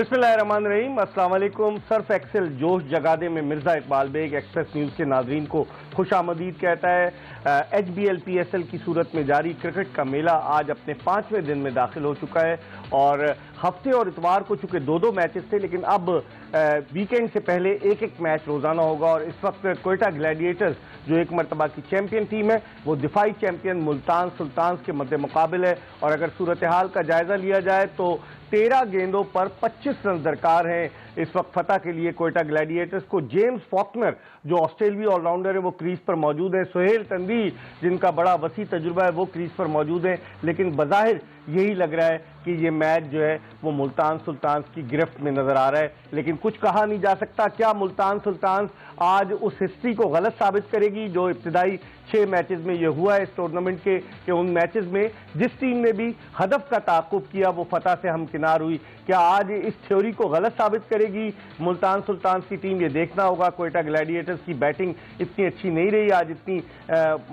बिस्मिल्लाहिर्रहमानिर्रहीम, अस्सलाम वालेकुम। सर्फ एक्सेल जोश जगादे में मिर्ज़ा इकबाल बेग एक्सप्रेस न्यूज़ के नाजरीन को खुशामदीद कहता है। HBL PSL की सूरत में जारी क्रिकेट का मेला आज अपने 5वें दिन में दाखिल हो चुका है और हफ्ते और इतवार को चूंकि दो मैचेस थे, लेकिन अब वीकेंड से पहले एक एक मैच रोजाना होगा। और इस वक्त क्वेटा ग्लैडिएटर्स जो एक मरतबा की चैंपियन टीम है, वो दिफाई चैंपियन मुल्तान सुल्तान्स के मद्दे मुकाबिल है। और अगर सूरत हाल का जायजा लिया जाए तो 13 गेंदों पर 25 रन दरकार हैं इस वक्त फतह के लिए क्वेटा ग्लैडिएटर्स को। जेम्स फॉकनर जो ऑस्ट्रेलियाई ऑलराउंडर है वो क्रीज पर मौजूद है। सुहेल तनवीर जिनका बड़ा वसी तजुर्बा है वो क्रीज पर मौजूद है। लेकिन बज़ाहिर यही लग रहा है कि ये मैच जो है वो मुल्तान सुल्तान्स की गिरफ्त में नजर आ रहा है। लेकिन कुछ कहा नहीं जा सकता। क्या मुल्तान सुल्तान्स आज उस हिस्ट्री को गलत साबित करेगी जो इब्तिदाई 6 मैचेस में ये हुआ है इस टूर्नामेंट के उन मैचेस में जिस टीम ने भी हदफ का ताक़ुब किया वो फतह से हमकिनार हुई? क्या आज इस थ्योरी को गलत साबित करेगी मुल्तान सुल्तान्स की टीम? ये देखना होगा। क्वेटा ग्लैडिएटर्स की बैटिंग इतनी अच्छी नहीं रही आज, इतनी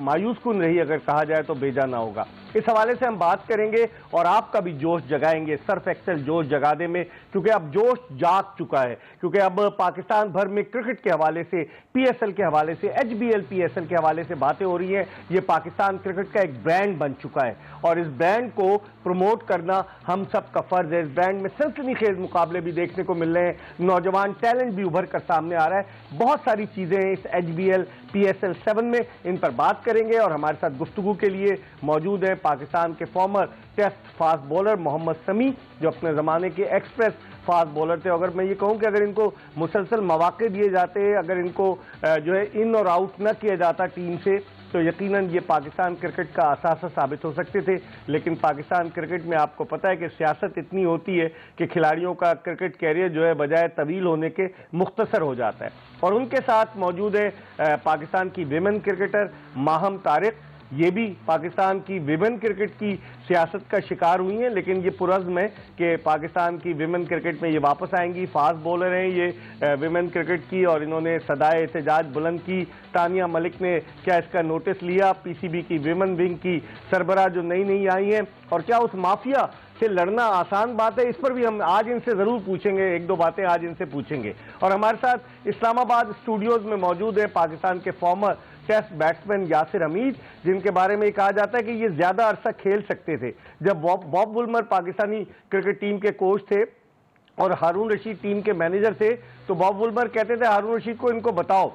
मायूस कुन रही अगर कहा जाए तो बेजाना होगा। इस हवाले से हम बात करेंगे और आपका भी जोश जगाएंगे सर्फ एक्सेल जोश जगादे में, क्योंकि अब जोश जाग चुका है। क्योंकि अब पाकिस्तान भर में क्रिकेट के हवाले से, PSL के हवाले से, HBL PSL के हवाले से बातें हो रही हैं। ये पाकिस्तान क्रिकेट का एक ब्रांड बन चुका है और इस ब्रांड को प्रमोट करना हम सब का फर्ज है। इस ब्रांड में सनसनीखेज मुकाबले भी देखने को मिल रहे हैं, नौजवान टैलेंट भी उभर कर सामने आ रहा है। बहुत सारी चीजें हैं इस HBL PSL 7 में, इन पर बात करेंगे। और हमारे साथ गुफ्तगू के लिए मौजूद है पाकिस्तान के former test fast bowler Mohammad Sami, जो अपने ज़माने के एक्सप्रेस फास्ट बॉलर थे। अगर मैं ये कहूँ कि अगर इनको मुसलसल मौके दिए जाते, अगर इनको जो है इन और आउट न किया जाता टीम से, तो यकीनन ये पाकिस्तान क्रिकेट का असासा साबित हो सकते थे। लेकिन पाकिस्तान क्रिकेट में आपको पता है कि सियासत इतनी होती है कि खिलाड़ियों का क्रिकेट कैरियर जो है बजाय तवील होने के मुख्तसर हो जाता है। और उनके साथ मौजूद है पाकिस्तान की विमेन क्रिकेटर माहम तारिक। ये भी पाकिस्तान की विमेन क्रिकेट की सियासत का शिकार हुई हैं, लेकिन ये पुरज़्म है कि पाकिस्तान की विमेन क्रिकेट में ये वापस आएंगी। फास्ट बॉलर हैं ये विमेन क्रिकेट की और इन्होंने सदाए एहतजाज बुलंद की। तानिया मलिक ने क्या इसका नोटिस लिया? PCB की विमेन विंग की सरबराह जो नई आई हैं, और क्या उस माफिया से लड़ना आसान बात है? इस पर भी हम आज इनसे जरूर पूछेंगे, एक दो बातें आज इनसे पूछेंगे। और हमारे साथ इस्लामाबाद स्टूडियोज में मौजूद है पाकिस्तान के former test batsman Yasir Hameed, जिनके बारे में कहा जाता है कि ये ज्यादा अरसा खेल सकते थे। जब Bob Woolmer Pakistani cricket team के कोच थे और हारून रशीद टीम के मैनेजर थे, तो बॉब वुलमर कहते थे हारून रशीद को इनको बताओ।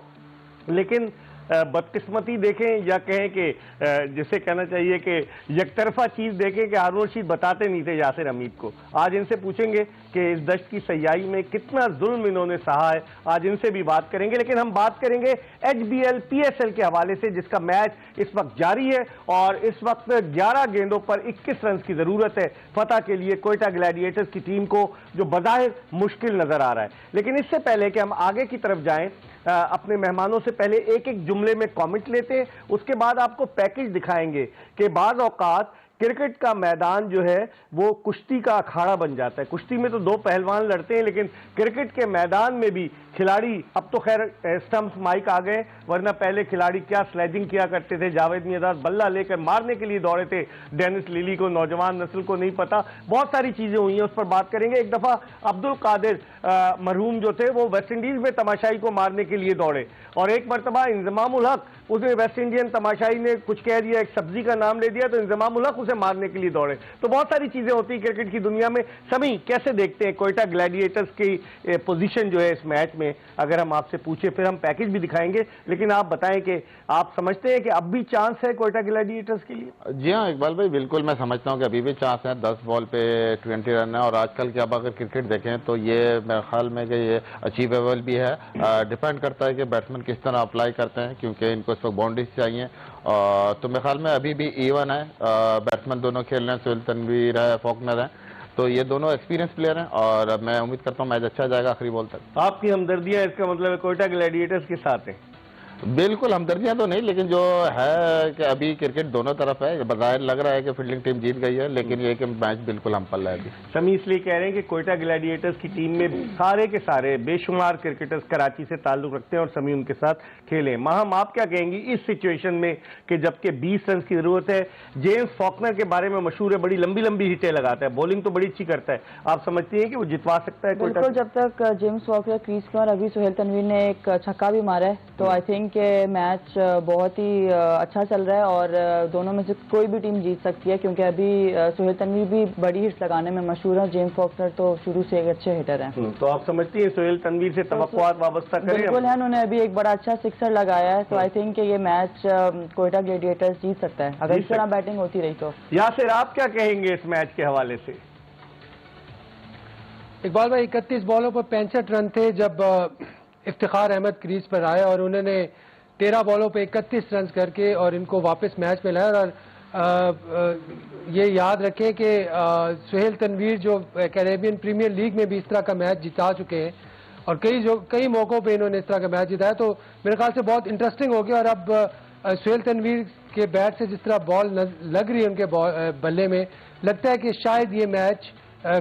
लेकिन बदकिस्मती देखें या कहें कि जिसे कहना चाहिए कि यकतरफा चीज देखें कि हारून रशीद बताते नहीं थे यासिर हमीद को। आज इनसे पूछेंगे कि इस दश्त की सयाही में कितना जुल्म इन्होंने सहा है, आज इनसे भी बात करेंगे। लेकिन हम बात करेंगे HBL PSL के हवाले से, जिसका मैच इस वक्त जारी है और इस वक्त 11 गेंदों पर 21 रन की जरूरत है फतह के लिए क्वेटा ग्लैडिएटर्स की टीम को, जो बज़ाहिर मुश्किल नजर आ रहा है। लेकिन इससे पहले कि हम आगे की तरफ जाएं, अपने मेहमानों से पहले एक एक जुमले में कमेंट लेते हैं, उसके बाद आपको पैकेज दिखाएंगे कि बाज़ औक़ात क्रिकेट का मैदान जो है वो कुश्ती का अखाड़ा बन जाता है। कुश्ती में तो 2 पहलवान लड़ते हैं, लेकिन क्रिकेट के मैदान में भी खिलाड़ी, अब तो खैर स्टंप्स माइक आ गए, वरना पहले खिलाड़ी क्या स्लेजिंग किया करते थे। जावेद मियादाद बल्ला लेकर मारने के लिए दौड़े थे डेनिस लिली को, नौजवान नस्ल को नहीं पता। बहुत सारी चीजें हुई हैं, उस पर बात करेंगे। एक दफा अब्दुल कादिर मरहूम जो थे वो वेस्ट इंडीज में तमाशाई को मारने के लिए दौड़े, और एक मरतबा इंजमामुल हक, उसे वेस्ट इंडियन तमाशाई ने कुछ कह दिया, एक सब्जी का नाम ले दिया, तो इंजमामुल हक उसे मारने के लिए दौड़े। तो बहुत सारी चीजें होती है क्रिकेट की दुनिया में। सभी कैसे देखते हैं क्वेटा ग्लैडिएटर्स की पोजीशन जो है इस मैच में? अगर हम आपसे पूछे, फिर हम पैकेज भी दिखाएंगे, लेकिन आप बताएं कि आप समझते हैं कि अब भी चांस है क्वेटा ग्लैडिएटर्स के लिए? जी हाँ इकबाल भाई, बिल्कुल मैं समझता हूँ कि अभी भी चांस है। 10 बॉल पे 20 रन है, और आजकल की अब अगर क्रिकेट देखें तो ये मेरे ख्याल में कि ये अचीवेबल भी है। डिपेंड करता है कि बैट्समैन किस तरह अप्लाई करते हैं, क्योंकि इनको इस वक्त बाउंड्रीज चाहिए। तो मेरे ख्याल में अभी भी इवन है, बैट्समैन दोनों खेल रहे हैं, सुहेल तनवीर है, फॉकनर है, तो ये दोनों एक्सपीरियंस प्लेयर हैं और मैं उम्मीद करता हूँ मैच अच्छा जाएगा आखिरी बॉल तक। आपकी हमदर्दियां, इसका मतलब है क्वेटा ग्लैडिएटर्स के साथ हैं? बिल्कुल हमदर्दियां तो नहीं, लेकिन जो है कि अभी क्रिकेट दोनों तरफ है। बाहर लग रहा है कि फील्डिंग टीम जीत गई है, लेकिन ये कि मैच बिल्कुल हम पल रहा है अभी। समी इसलिए कह रहे हैं कि कोयटा ग्लैडिएटर्स की टीम में सारे के सारे बेशुमार क्रिकेटर्स कराची से ताल्लुक रखते हैं और समी उनके साथ खेले। माहम, आप क्या कहेंगी इस सिचुएशन में कि जबकि 20 रन की जरूरत है? जेम्स फॉकनर के बारे में मशहूर है, बड़ी लंबी लंबी हिटें लगाता है, बॉलिंग तो बड़ी अच्छी करता है। आप समझती हैं कि वो जितवा सकता है कोयटा? बिल्कुल, जब तक जेम्स फॉकनर क्रीज पर और अभी सुहेल तनवीर ने एक छक्का भी मारा है, तो आई थिंक मैच बहुत ही अच्छा चल रहा है और दोनों में से कोई भी टीम जीत सकती है, क्योंकि अभी सुहेल तनवीर भी बड़ी हिट्स लगाने में मशहूर है। जेम्स फॉकनर तो शुरू से एक अच्छे हिटर हैं। तो आप समझती हैं सुहेल तनवीर से तवक्कुआत वाबस्ता करें? बिल्कुल है, उन्होंने अभी एक बड़ा अच्छा सिक्सर लगाया है, तो आई थिंक ये मैच कोयटा ग्लैडिएटर्स जीत सकता है अगर इस तरह बैटिंग होती रही तो। यासिर, आप क्या कहेंगे इस मैच के हवाले से? इकबाल भाई, 31 बॉलों पर 65 रन थे जब इफ्तिखार अहमद क्रीज पर आए और उन्होंने 13 बॉलों पे 31 रन करके और इनको वापस मैच में लाया। और ये याद रखें कि सुहेल तनवीर जो कैरेबियन प्रीमियर लीग में भी इस तरह का मैच जिता चुके हैं और कई मौकों पे इन्होंने इस तरह का मैच जिताया, तो मेरे ख्याल से बहुत इंटरेस्टिंग हो गया। और अब सुहेल तनवीर के बैट से जिस तरह बॉल लग रही है उनके बल्ले में, लगता है कि शायद ये मैच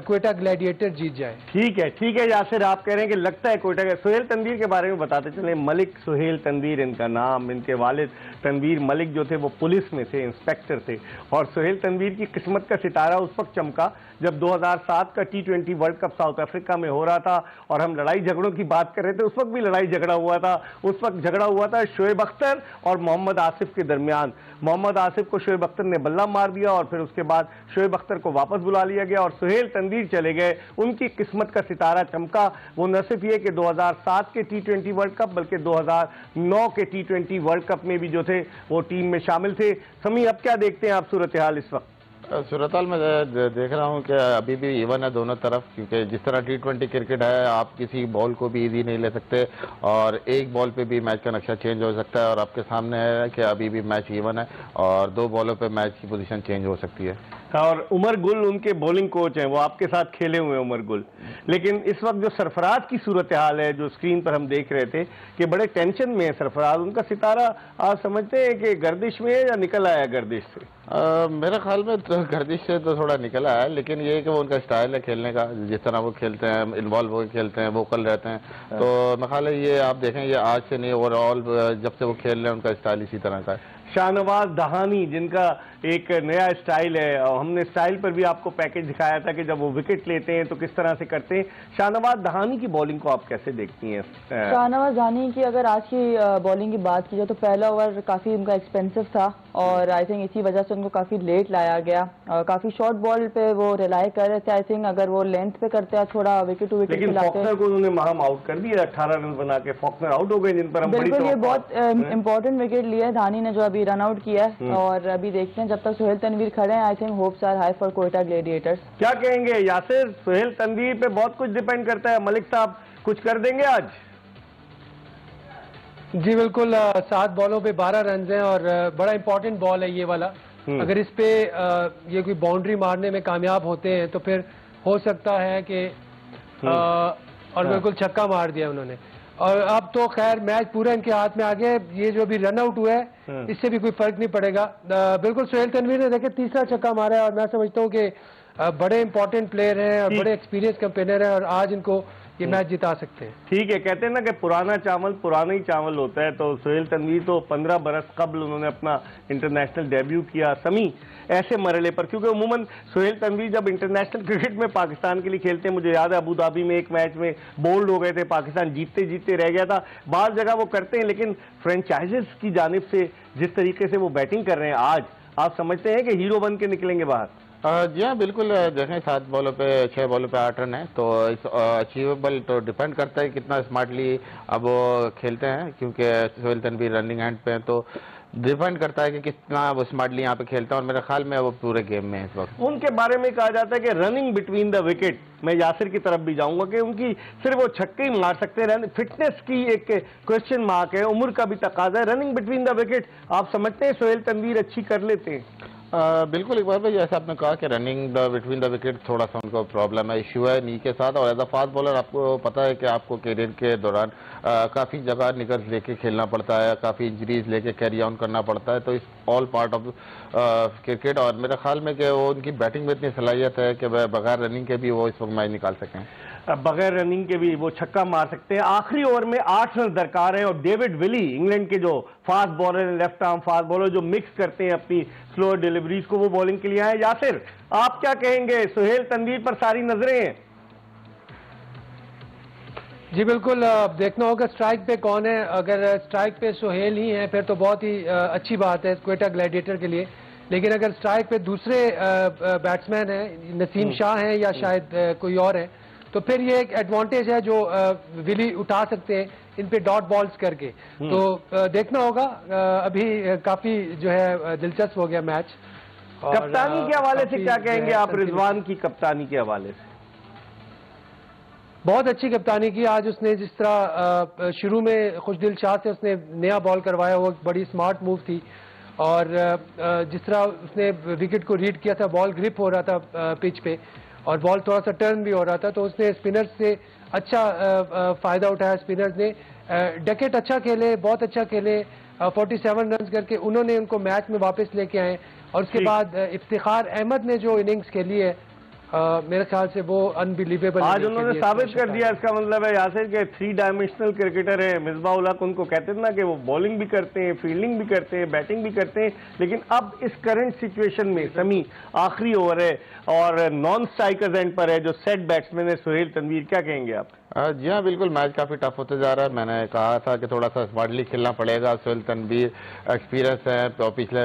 कोयटा ग्लैडिएटर जीत जाए। ठीक है यासिर, आप कह रहे हैं कि लगता है कोयटा। सुहेल तनवीर के बारे में बताते चले। मलिक सुहेल तनवीर इनका नाम। इनके वालिद तनवीर मलिक जो थे वो पुलिस में थे, इंस्पेक्टर थे। और सुहेल तनवीर की किस्मत का सितारा उस वक्त चमका जब 2007 का T20 world cup south Africa में हो रहा था और हम लड़ाई झगड़ों की बात कर रहे थे। उस वक्त भी लड़ाई झगड़ा हुआ था। उस वक्त झगड़ा हुआ था शोएब अख्तर और मोहम्मद आसिफ के दरमियान। मोहम्मद आसिफ को शोएब अख्तर ने बल्ला मार दिया और फिर उसके बाद शोएब अख्तर को वापस बुला लिया गया और सुहेल तनवीर चले गए। उनकी किस्मत का सितारा चमका। वो न सिर्फ ये कि 2007 के T20 वर्ल्ड कप बल्कि 2009 के T20 वर्ल्ड कप में भी जो थे वो टीम में शामिल थे। समी, अब क्या देखते हैं आप सूरत हाल इस वक्त? सूरताल में देख रहा हूँ कि अभी भी इवन है दोनों तरफ, क्योंकि जिस तरह T20 क्रिकेट है आप किसी बॉल को भी इजी नहीं ले सकते और एक बॉल पे भी मैच का नक्शा चेंज हो सकता है। और आपके सामने है कि अभी भी मैच इवन है और 2 बॉलों पे मैच की पोजीशन चेंज हो सकती है। और उमर गुल उनके बॉलिंग कोच हैं, वो आपके साथ खेले हुए हैं उमर गुल। लेकिन इस वक्त जो सरफराज की सूरत हाल है जो स्क्रीन पर हम देख रहे थे कि बड़े टेंशन में है सरफराज। उनका सितारा आप समझते हैं कि गर्दिश में है या निकल आया गर्दिश से? मेरे ख्याल में तो गर्दिश से तो थोड़ा निकला है, लेकिन ये कि वो उनका स्टाइल है खेलने का, जिस तरह वो खेलते हैं, इन्वॉल्व होकर खेलते हैं, वोकल रहते हैं। तो मेरा ख्याल है ये आप देखें, ये आज से नहीं, ओवरऑल जब से वो खेल रहे हैं उनका स्टाइल इसी तरह का है। शाहनवाज दहानी जिनका एक नया स्टाइल है और हमने स्टाइल पर भी आपको पैकेज दिखाया था कि जब वो विकेट लेते हैं तो किस तरह से करते हैं। शाहनवाज दहानी की बॉलिंग को आप कैसे देखती हैं? शाहनवाज दहानी की अगर आज की बॉलिंग की बात की जाए तो पहला ओवर काफी उनका एक्सपेंसिव था और आई थिंक इसी वजह से उनको काफी लेट लाया गया। काफी शॉर्ट बॉल पे वो रिलाई कर रहे थे। आई थिंक अगर वो लेंथ पे करते हैं थोड़ा विकेट टू विकेट, लेकिन फॉकनर को उन्होंने महाम आउट कर दिया, 18 रन बना के फॉकनर आउट हो गए, जिन पर हम बिल्कुल ये बहुत इंपॉर्टेंट विकेट लिया है धानी ने जो अभी रन आउट किया है। और अभी देखते हैं जब तक सुहेल तनवीर खड़े हैं, I think hopes are high for Quetta Gladiators. क्या कहेंगे यासिर? सुहेल तनवीर पे बहुत कुछ डिपेंड करता है। मलिक साहब कुछ कर देंगे आज? जी बिल्कुल, 7 बॉलों पे 12 रन हैं और बड़ा इंपॉर्टेंट बॉल है ये वाला। अगर इस पे ये कोई बाउंड्री मारने में कामयाब होते हैं तो फिर हो सकता है कि और बिल्कुल छक्का मार दिया उन्होंने। और अब तो खैर मैच पूरा इनके हाथ में आ गया। ये जो अभी रन आउट हुआ है इससे भी कोई फर्क नहीं पड़ेगा। बिल्कुल सुहेल तनवीर ने देखे तीसरा छक्का मारा है और मैं समझता हूँ कि बड़े इंपॉर्टेंट प्लेयर हैं और बड़े एक्सपीरियंस कैंपेनर हैं और आज इनको ये मैच जिता सकते हैं। ठीक है, कहते हैं ना कि पुराना चावल पुराना ही चावल होता है। तो सुहेल तनवीर तो 15 बरस कबल उन्होंने अपना इंटरनेशनल डेब्यू किया। समी, ऐसे मरहले पर, क्योंकि उमूमन सुहेल तनवीर जब इंटरनेशनल क्रिकेट में पाकिस्तान के लिए खेलते हैं, मुझे याद है अबू धाबी में एक मैच में बोल्ड हो गए थे, पाकिस्तान जीतते जीतते रह गया था। बाज़ जगह वो करते हैं, लेकिन फ्रेंचाइजेस की जानिब से जिस तरीके से वो बैटिंग कर रहे हैं आज, आप समझते हैं कि हीरो बन के निकलेंगे बाहर? जी हाँ बिल्कुल, देखें 7 बॉलों पे 6 बॉलों पे 8 रन है, तो इस अचीवेबल तो डिपेंड करता है कितना स्मार्टली अब वो खेलते हैं, क्योंकि सुहेल तनवीर रनिंग हैंड पे हैं, तो डिपेंड करता है कि कितना वो स्मार्टली यहाँ पे खेलते हैं। और मेरे ख्याल में वो पूरे गेम में है इस वक्त। उनके बारे में कहा जाता है कि रनिंग बिटवीन द विकेट। मैं यासिर की तरफ भी जाऊंगा कि उनकी सिर्फ वो छक्के ही मार सकते हैं। फिटनेस की एक क्वेश्चन मार्क है, उम्र का भी तकाजा है। रनिंग बिटवीन द विकेट आप समझते हैं सुहेल तनवीर अच्छी कर लेते हैं? बिल्कुल इकबाल भाई, जैसे आपने कहा कि रनिंग बिटवीन द विकेट थोड़ा सा उनको प्रॉब्लम है, इशू है नी के साथ। और एज अ फास्ट बॉलर आपको पता है कि आपको करियर के दौरान काफ़ी जगह निकल लेके खेलना पड़ता है, काफ़ी इंजरीज लेके कैरी ऑन करना पड़ता है, तो इस ऑल पार्ट ऑफ क्रिकेट। और मेरे ख्याल में कि वो उनकी बैटिंग में इतनी सलाहियत है कि बगैर रनिंग के भी वो इस वक्त मैच निकाल सकें। बगैर रनिंग के भी वो छक्का मार सकते हैं। आखिरी ओवर में 8 रन दरकार है और डेविड विली, इंग्लैंड के जो फास्ट बॉलर हैं, लेफ्ट आर्म फास्ट बॉलर जो मिक्स करते हैं अपनी स्लोअर डिलीवरीज को, वो बॉलिंग के लिए आए। यासिर, आप क्या कहेंगे? सुहेल तनवीर पर सारी नजरें हैं। जी बिल्कुल, देखना होगा स्ट्राइक पे कौन है। अगर स्ट्राइक पे सुहेल ही है फिर तो बहुत ही अच्छी बात है क्वेटा ग्लैडिएटर के लिए। लेकिन अगर स्ट्राइक पे दूसरे बैट्समैन हैं, नसीम शाह हैं या शायद कोई और है, तो फिर ये एक एडवांटेज है जो विली उठा सकते हैं इन पे डॉट बॉल्स करके। तो देखना होगा। अभी काफी जो है दिलचस्प हो गया मैच। कप्तानी के हवाले से क्या कहेंगे आप? रिजवान की कप्तानी के हवाले से बहुत अच्छी कप्तानी की। आज उसने जिस तरह शुरू में खुशदिल शाह से उसने नया बॉल करवाया, वो बड़ी स्मार्ट मूव थी। और जिस तरह उसने विकेट को रीड किया था, बॉल ग्रिप हो रहा था पिच पे और बॉल थोड़ा सा टर्न भी हो रहा था, तो उसने स्पिनर्स से अच्छा फायदा उठाया। स्पिनर्स ने डकेट अच्छा खेले, बहुत अच्छा खेले, 47 रन करके उन्होंने उनको मैच में वापस लेके आए। और उसके बाद इफ्तिखार अहमद ने जो इनिंग्स खेली है, मेरे ख्याल से वो अनबिलीवेबल। आज उन्होंने साबित कर दिया। इसका मतलब है यासिर के 3 डायमेंशनल क्रिकेटर है। मिसबाह उल हक उनको कहते थे ना कि वो बॉलिंग भी करते हैं, फील्डिंग भी करते हैं, बैटिंग भी करते हैं। लेकिन अब इस करंट सिचुएशन में समी आखिरी ओवर है और नॉन स्ट्राइकर्स एंड पर है जो सेट बैट्समैन है सुहेल तनवीर, क्या कहेंगे आप? जी हाँ, बिल्कुल मैच काफ़ी टफ होते जा रहा है। मैंने कहा था कि थोड़ा सा स्मार्टली खेलना पड़ेगा। सुहेल तनवीर एक्सपीरियंस है, तो पिछले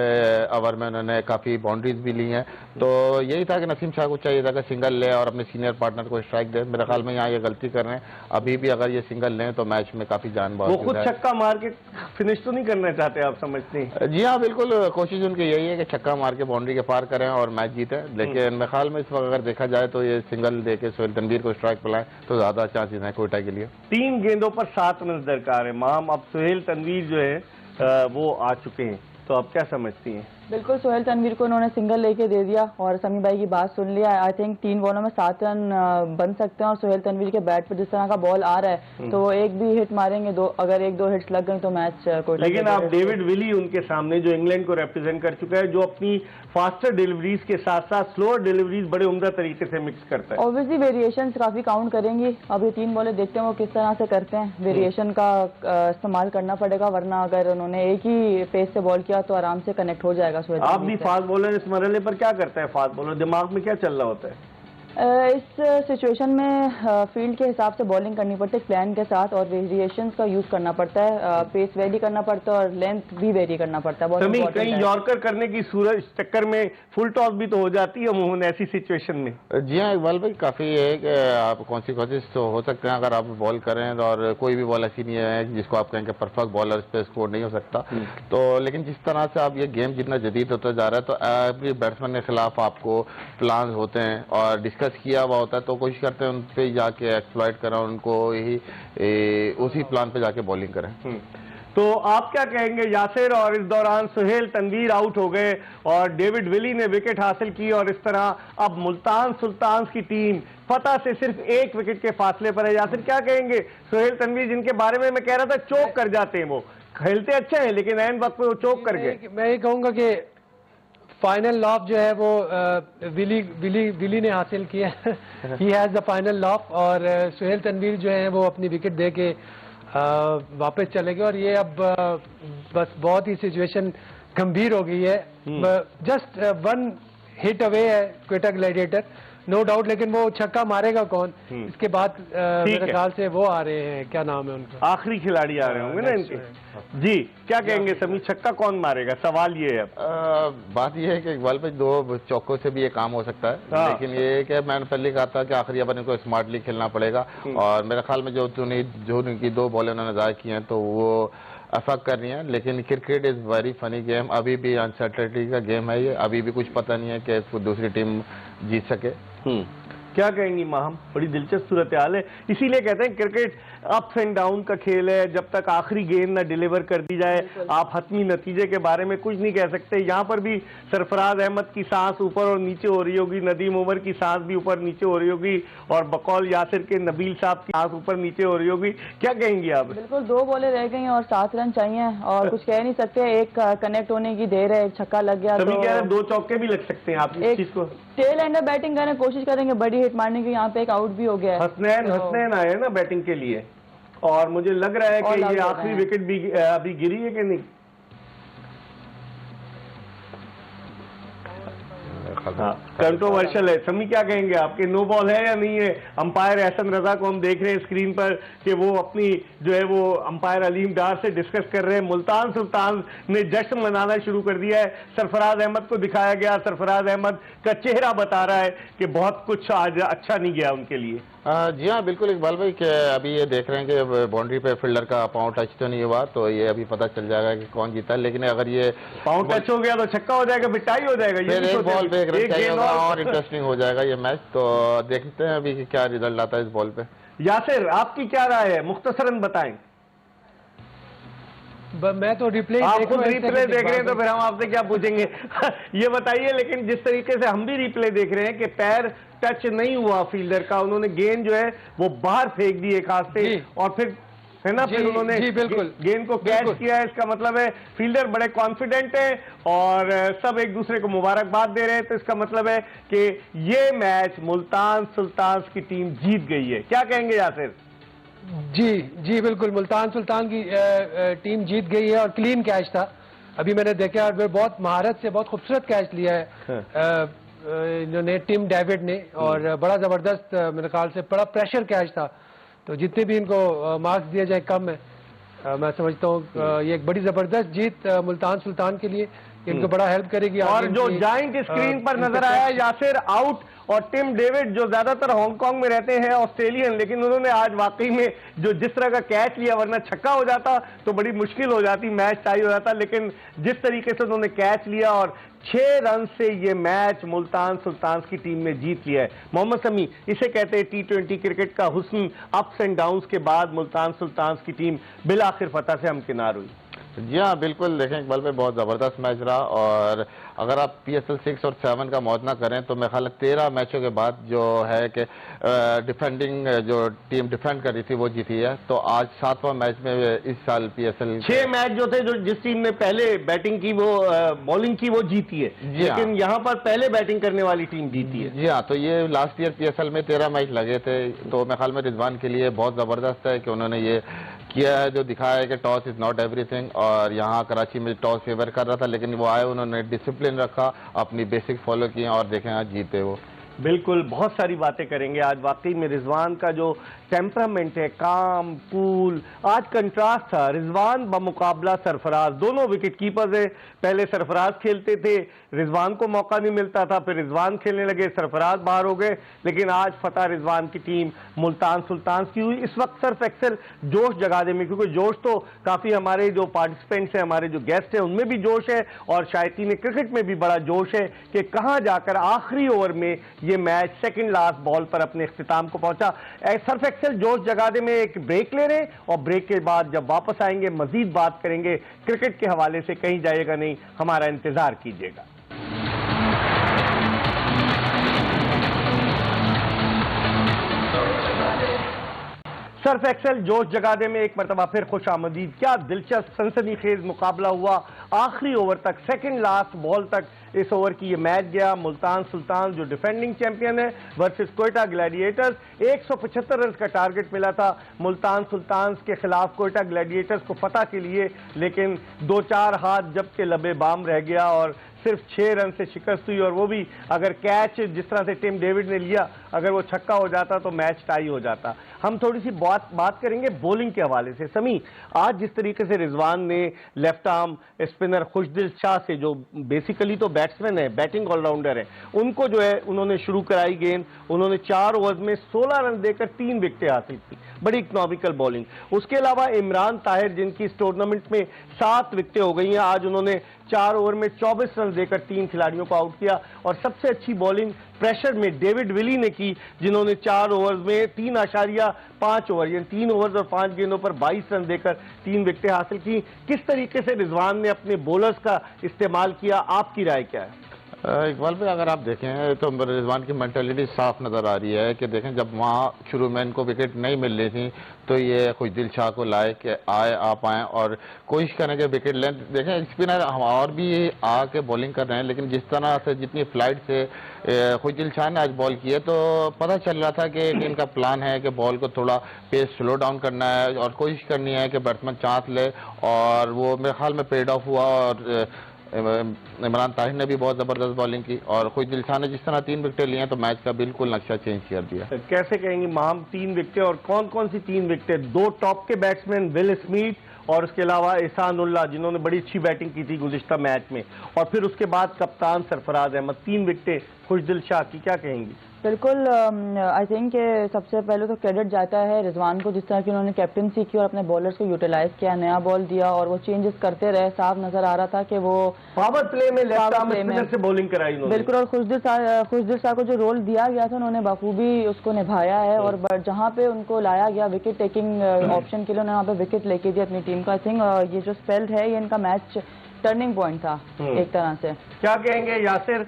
ओवर में उन्होंने काफ़ी बाउंड्रीज भी ली हैं। तो यही था कि नसीम शाह को चाहिए था कि सिंगल ले और अपने सीनियर पार्टनर को स्ट्राइक दे। मेरे ख्याल में यहाँ ये गलती कर रहे हैं। अभी भी अगर ये सिंगल लें तो मैच में काफ़ी जान वो खुद छक्का मार के फिनिश तो नहीं करना चाहते, आप समझते हैं? जी हाँ, बिल्कुल कोशिश उनकी यही है कि छक्का मार के बाउंड्री के पार करें और मैच जीतें। लेकिन मेरे ख्याल में इस वक्त अगर देखा जाए तो ये सिंगल दे के सुहेल तनवीर को स्ट्राइक पिलाएं तो ज़्यादा चांसेस हैं कोयटा के लिए। 3 गेंदों पर 7 रन दरकार है। माम, अब सुहेल तनवीर जो है वो आ चुके हैं, तो आप क्या समझती हैं? बिल्कुल, सुहेल तनवीर को उन्होंने सिंगल लेके दे दिया और समी भाई की बात सुन लिया। आई थिंक 3 बॉलों में 7 रन बन सकते हैं और सुहेल तनवीर के बैट पर जिस तरह का बॉल आ रहा है तो वो एक भी हिट मारेंगे, अगर 1-2 हिट्स लग गए तो मैच कोई। लेकिन आप डेविड विली उनके सामने जो इंग्लैंड को रिप्रेजेंट कर चुका है, जो अपनी फास्टर डिलीवरीज के साथ साथ स्लोअर डिलीवरीज बड़े उम्दा तरीके से मिक्स करता है। ऑब्वियसली वेरिएशन काफी काउंट करेंगी। अब ये 3 बॉलें देखते हैं वो किस तरह से करते हैं। वेरिएशन का इस्तेमाल करना पड़ेगा, वरना अगर उन्होंने एक ही पेस से बॉल किया तो आराम से कनेक्ट हो जाएगा सुहेल। आप भी फास्ट बॉलर, इस मरहले पर क्या करता है फास्ट बॉलर? दिमाग में क्या चल रहा होता है? इस सिचुएशन में फील्ड के हिसाब से बॉलिंग करनी पड़ती है प्लान के साथ और वेरिएशंस का यूज करना पड़ता है। पेस वेरी करना पड़ता है और लेंथ भी वेरी करना पड़ता है। समी, कहीं यॉर्कर करने की सूरज चक्कर में फुल टॉस भी तो हो जाती है अमूमन ऐसी सिचुएशन में। जी हाँ इकबाल भाई, काफ़ी है कि आप कॉन्सिक्वेंसेस तो हो सकते हैं अगर आप बॉल करें, और कोई भी बॉल ऐसी नहीं है जिसको आप कहें कि परफेक्ट बॉलर पे स्कोर नहीं हो सकता। तो लेकिन जिस तरह से आप ये गेम जितना जदीद होता जा रहा है तो एवरी बैट्समैन के खिलाफ आपको प्लान होते हैं और डिस्कस किया हुआ होता है, तो कोशिश करते हैं उन पे जाके एक्सप्लॉइट करें, उनको यही उसी प्लान पे जाके बॉलिंग करें। तो आप क्या कहेंगे यासिर? और इस दौरान सुहेल तनवीर आउट हो गए और डेविड विली ने विकेट हासिल की और इस तरह अब मुल्तान सुल्तान्स की टीम फतह से सिर्फ 1 विकेट के फासले पर है। यासिर, क्या कहेंगे? सुहेल तनवीर जिनके बारे में मैं कह रहा था चौक कर जाते हैं, वो खेलते अच्छे हैं लेकिन ऐन वक्त पे वो चौक कर गए। मैं ये कहूंगा कि फाइनल लॉफ जो है वो विली ने हासिल किया। He has the final loaf और सुहेल तनवीर जो है वो अपनी विकेट दे के वापस चले गए और ये अब बस बहुत ही सिचुएशन गंभीर हो गई है। जस्ट 1 हिट अवे है क्वेटा ग्लैडिएटर, नो डाउट। लेकिन वो छक्का मारेगा कौन? इसके बाद मेरे ख्याल से वो आ रहे हैं, क्या नाम है उनका, आखिरी खिलाड़ी आ रहे होंगे ना इनके। जी, क्या कहेंगे समी, छक्का कौन मारेगा? सवाल ये है। बात ये है कि इकबाल भाई 2 चौकों से भी ये काम हो सकता है। लेकिन ये कि मैंने पहले कहा था कि आखिरी ओवर इनको स्मार्टली खेलना पड़ेगा और मेरे ख्याल में जो उनकी 2 बॉलें उन्होंने ज़ाया की हैं तो वो अफेक्ट कर रही हैं। लेकिन cricket is very funny game, अभी भी अनसर्टेनिटी का गेम है ये, अभी भी कुछ पता नहीं है कि इसको दूसरी टीम जीत सके। क्या कहेंगी माहम? बड़ी दिलचस्प सूरत हाल है। इसीलिए कहते हैं क्रिकेट अप्स एंड डाउन का खेल है। जब तक आखिरी गेंद ना डिलीवर कर दी जाए आप हतमी नतीजे के बारे में कुछ नहीं कह सकते। यहाँ पर भी सरफराज अहमद की सांस ऊपर और नीचे हो रही होगी, नदीम उमर की सांस भी ऊपर नीचे हो रही होगी, और बकौल यासिर के नबील साहब की सांस ऊपर नीचे हो रही होगी। क्या कहेंगी आप? बिल्कुल, 2 बॉलें रह गई और 7 रन चाहिए और कुछ कह नहीं सकते। एक कनेक्ट होने की देर है, एक छक्का लग गया सभी तो कह रहे हैं 2 चौके भी लग सकते हैं। आप इस चीज को टेल एंडर बैटिंग करने की कोशिश करेंगे, बड़ी हिट मारने की। यहाँ पे एक आउट भी हो गया है। हसनैन आए ना बैटिंग के लिए, और मुझे लग रहा है कि ये आखिरी विकेट भी अभी गिरी है कि नहीं? कंट्रोवर्शियल है। समी क्या कहेंगे आपके? नो बॉल है या नहीं है? अंपायर एहसन रजा को हम देख रहे हैं स्क्रीन पर कि वो अपनी जो है वो अंपायर अलीम डार से डिस्कस कर रहे हैं। मुल्तान सुल्तान ने जश्न मनाना शुरू कर दिया है। सरफराज अहमद को दिखाया गया, सरफराज अहमद का चेहरा बता रहा है कि बहुत कुछ आज अच्छा नहीं गया उनके लिए। जी हाँ, बिल्कुल इकबाल भाई कि अभी ये देख रहे हैं कि बाउंड्री पे फील्डर का पाँव टच तो नहीं हुआ, तो ये अभी पता चल जाएगा कि कौन जीता है। लेकिन अगर ये पाँव टच हो गया तो छक्का हो जाएगा, बिटाई हो जाएगा, फिर एक बॉल पे एक रन चाहिए होगा और इंटरेस्टिंग हो जाएगा ये मैच। तो देखते हैं अभी कि क्या रिजल्ट आता है इस बॉल पे। यासिर, आपकी क्या राय है? मुख्तसरन बताएं। मैं तो रिप्ले आप खुद रिप्ले देख रहे हैं तो फिर हम आपसे क्या पूछेंगे? ये बताइए। लेकिन जिस तरीके से हम भी रिप्ले देख रहे हैं कि पैर टच नहीं हुआ फील्डर का, उन्होंने गेंद जो है वो बाहर फेंक दी एक हाथ से, और फिर है ना, फिर उन्होंने गेंद को कैच किया है। इसका मतलब है फील्डर बड़े कॉन्फिडेंट है और सब एक दूसरे को मुबारकबाद दे रहे हैं। तो इसका मतलब है कि ये मैच मुल्तान सुल्तान की टीम जीत गई है। क्या कहेंगे यासिर? जी बिल्कुल, मुल्तान सुल्तान की टीम जीत गई है और क्लीन कैच था। अभी मैंने देखा और बहुत महारत से बहुत खूबसूरत कैच लिया है इन्होंने, टिम डेविड ने, और बड़ा जबरदस्त मेरे ख्याल से बड़ा प्रेशर कैच था। तो जितने भी इनको मार्क्स दिए जाए कम है। मैं समझता हूँ ये एक बड़ी जबरदस्त जीत मुल्तान सुल्तान के लिए, इनको बड़ा हेल्प करेगी। और जो जाइंट स्क्रीन पर नजर आया यासिर आउट, और टिम डेविड जो ज्यादातर हांगकांग में रहते हैं ऑस्ट्रेलियन, लेकिन उन्होंने आज वाकई में जो जिस तरह का कैच लिया, वरना छक्का हो जाता तो बड़ी मुश्किल हो जाती, मैच टाई हो जाता। लेकिन जिस तरीके से उन्होंने कैच लिया और 6 रन से ये मैच मुल्तान सुल्तान की टीम ने जीत लिया है। मोहम्मद समी, इसे कहते हैं T20 क्रिकेट का हुस्न। अप्स एंड डाउन्स के बाद मुल्तान सुल्तान की टीम बिलाखिर फतह से हमकिनार हुई। जी हाँ, बिल्कुल देखें इकबाल भाई, बहुत ज़बरदस्त मैच रहा। और अगर आप PSL 6 और 7 का मौजना करें तो मेरे ख्याल 13 मैचों के बाद जो है कि डिफेंडिंग जो टीम डिफेंड कर रही थी वो जीती है। तो आज 7वां मैच में इस साल PSL 6 मैच जो थे, जो जिस टीम ने पहले बैटिंग की वो बॉलिंग की वो जीती है, लेकिन यहाँ पर पहले बैटिंग करने वाली टीम जीती है। जी हाँ, तो ये लास्ट ईयर PSL में 13 मैच लगे थे। तो मेरे ख्याल में रिजवान के लिए बहुत ज़बरदस्त है कि उन्होंने ये किया है, जो दिखाया है कि टॉस इज नॉट एवरीथिंग। और यहाँ कराची में टॉस फेवर कर रहा था, लेकिन वो आए, उन्होंने डिसिप्लिन रखा, अपनी बेसिक फॉलो किए और देखें आज जीते वो। बिल्कुल, बहुत सारी बातें करेंगे आज। वाकई में रिजवान का जो टेम्परामेंट है, काम, कूल, आज कंट्रास्ट था। रिजवान बमुकाबला सरफराज, दोनों विकेट कीपर्स है। पहले सरफराज खेलते थे, रिजवान को मौका नहीं मिलता था, फिर रिजवान खेलने लगे, सरफराज बाहर हो गए। लेकिन आज फतह रिजवान की टीम मुल्तान सुल्तान की हुई। इस वक्त सर्फ एक्सेल जोश जगा दे में, क्योंकि जोश तो काफ़ी हमारे जो पार्टिसिपेंट्स हैं, हमारे जो गेस्ट हैं, उनमें भी जोश है और शायकीन क्रिकेट में भी बड़ा जोश है कि कहाँ जाकर आखिरी ओवर में ये मैच सेकंड लास्ट बॉल पर अपने इख्तिताम को पहुंचा। सर्फ एक्सेल जोश जगादे में एक ब्रेक ले रहे हैं और ब्रेक के बाद जब वापस आएंगे मजीद बात करेंगे क्रिकेट के हवाले से। कहीं जाएगा नहीं, हमारा इंतजार कीजिएगा। सर्फ एक्सेल जोश जगादे में एक मरतबा फिर खुश आमदीद। क्या दिलचस्प सनसनीखेज मुकाबला हुआ। आखिरी ओवर तक, सेकंड लास्ट बॉल तक इस ओवर की ये मैच गया। मुल्तान सुल्तान जो डिफेंडिंग चैंपियन है वर्सेस कोयटा ग्लैडिएटर्स। 175 रन का टारगेट मिला था मुल्तान सुल्तान के खिलाफ कोयटा ग्लैडिएटर्स को फतह के लिए, लेकिन 2-4 हाथ जब के लबे बाम रह गया और सिर्फ 6 रन से शिकस्त हुई। और वो भी अगर कैच जिस तरह से टिम डेविड ने लिया, अगर वो छक्का हो जाता तो मैच टाई हो जाता। हम थोड़ी सी बात करेंगे बॉलिंग के हवाले से। समी, आज जिस तरीके से रिजवान ने लेफ्ट आर्म स्पिनर खुशदिल शाह से, जो बेसिकली तो बैट्समैन है, बैटिंग ऑलराउंडर है, उनको जो है उन्होंने शुरू कराई गेंद। उन्होंने 4 ओवर में 16 रन देकर 3 विकेटें हासिल की, बड़ी इकोनॉमिकल बॉलिंग। उसके अलावा इमरान ताहिर, जिनकी इस टूर्नामेंट में 7 विकेटें हो गई हैं, आज उन्होंने 4 ओवर में 24 रन देकर 3 खिलाड़ियों को आउट किया। और सबसे अच्छी बॉलिंग प्रेशर में डेविड विली ने की, जिन्होंने 4 ओवर में 3.5 ओवर यानी 3 ओवर और 5 गेंदों पर 22 रन देकर 3 विकेटें हासिल की। किस तरीके से रिजवान ने अपने बॉलर्स का इस्तेमाल किया, आपकी राय क्या है? इकबाल भाई, अगर आप देखें तो रिजवान की मेंटालिटी साफ नज़र आ रही है कि देखें, जब वहाँ शुरू में इनको विकेट नहीं मिल रही थी तो ये खुशदिल शाह को लाए कि आप आएँ और कोशिश करें कि विकेट लें। देखें, स्पिनर हम और भी आके बॉलिंग कर रहे हैं, लेकिन जिस तरह से जितनी फ्लाइट से खुशदिल शाह ने आज बॉल की है तो पता चल रहा था कि इनका प्लान है कि बॉल को थोड़ा पेस स्लो डाउन करना है और कोशिश करनी है कि बैट्समैन चांस ले, और वो मेरे ख्याल में पेड ऑफ हुआ। और इमरान ताहिर ने भी बहुत ज़बरदस्त बॉलिंग की और खुशदिल शाह ने जिस तरह 3 विकेटें लिए तो मैच का बिल्कुल नक्शा चेंज कर दिया। कैसे कहेंगे माहम 3 विकेटें, और कौन कौन सी 3 विकेटें? 2 टॉप के बैट्समैन विल स्मिथ और उसके अलावा एहसानुल्लाह, जिन्होंने बड़ी अच्छी बैटिंग की थी गुज़िश्ता मैच में, और फिर उसके बाद कप्तान सरफराज अहमद। 3 विकेटें खुशदिल शाह की, क्या कहेंगी? बिल्कुल, आई थिंक सबसे पहले तो क्रेडिट जाता है रिजवान को, जिस तरह की उन्होंने कैप्टनसी की और अपने बॉलर्स को यूटिलाइज किया, नया बॉल दिया और वो चेंजेस करते रहे। साफ नजर आ रहा था कि वो पावर प्ले में लेफ्ट आर्म स्पिनर से बॉलिंग कराई उन्होंने। बिल्कुल, और खुशदिल शाह को जो रोल दिया गया था उन्होंने बखूबी उसको निभाया है, और जहां पे उनको लाया गया विकेट टेकिंग ऑप्शन के लिए, उन्होंने वहाँ पे विकेट लेके दी अपनी टीम का। आई थिंक ये जो स्पेल्ड है ये इनका मैच टर्निंग पॉइंट था एक तरह से। क्या कहेंगे यासिर?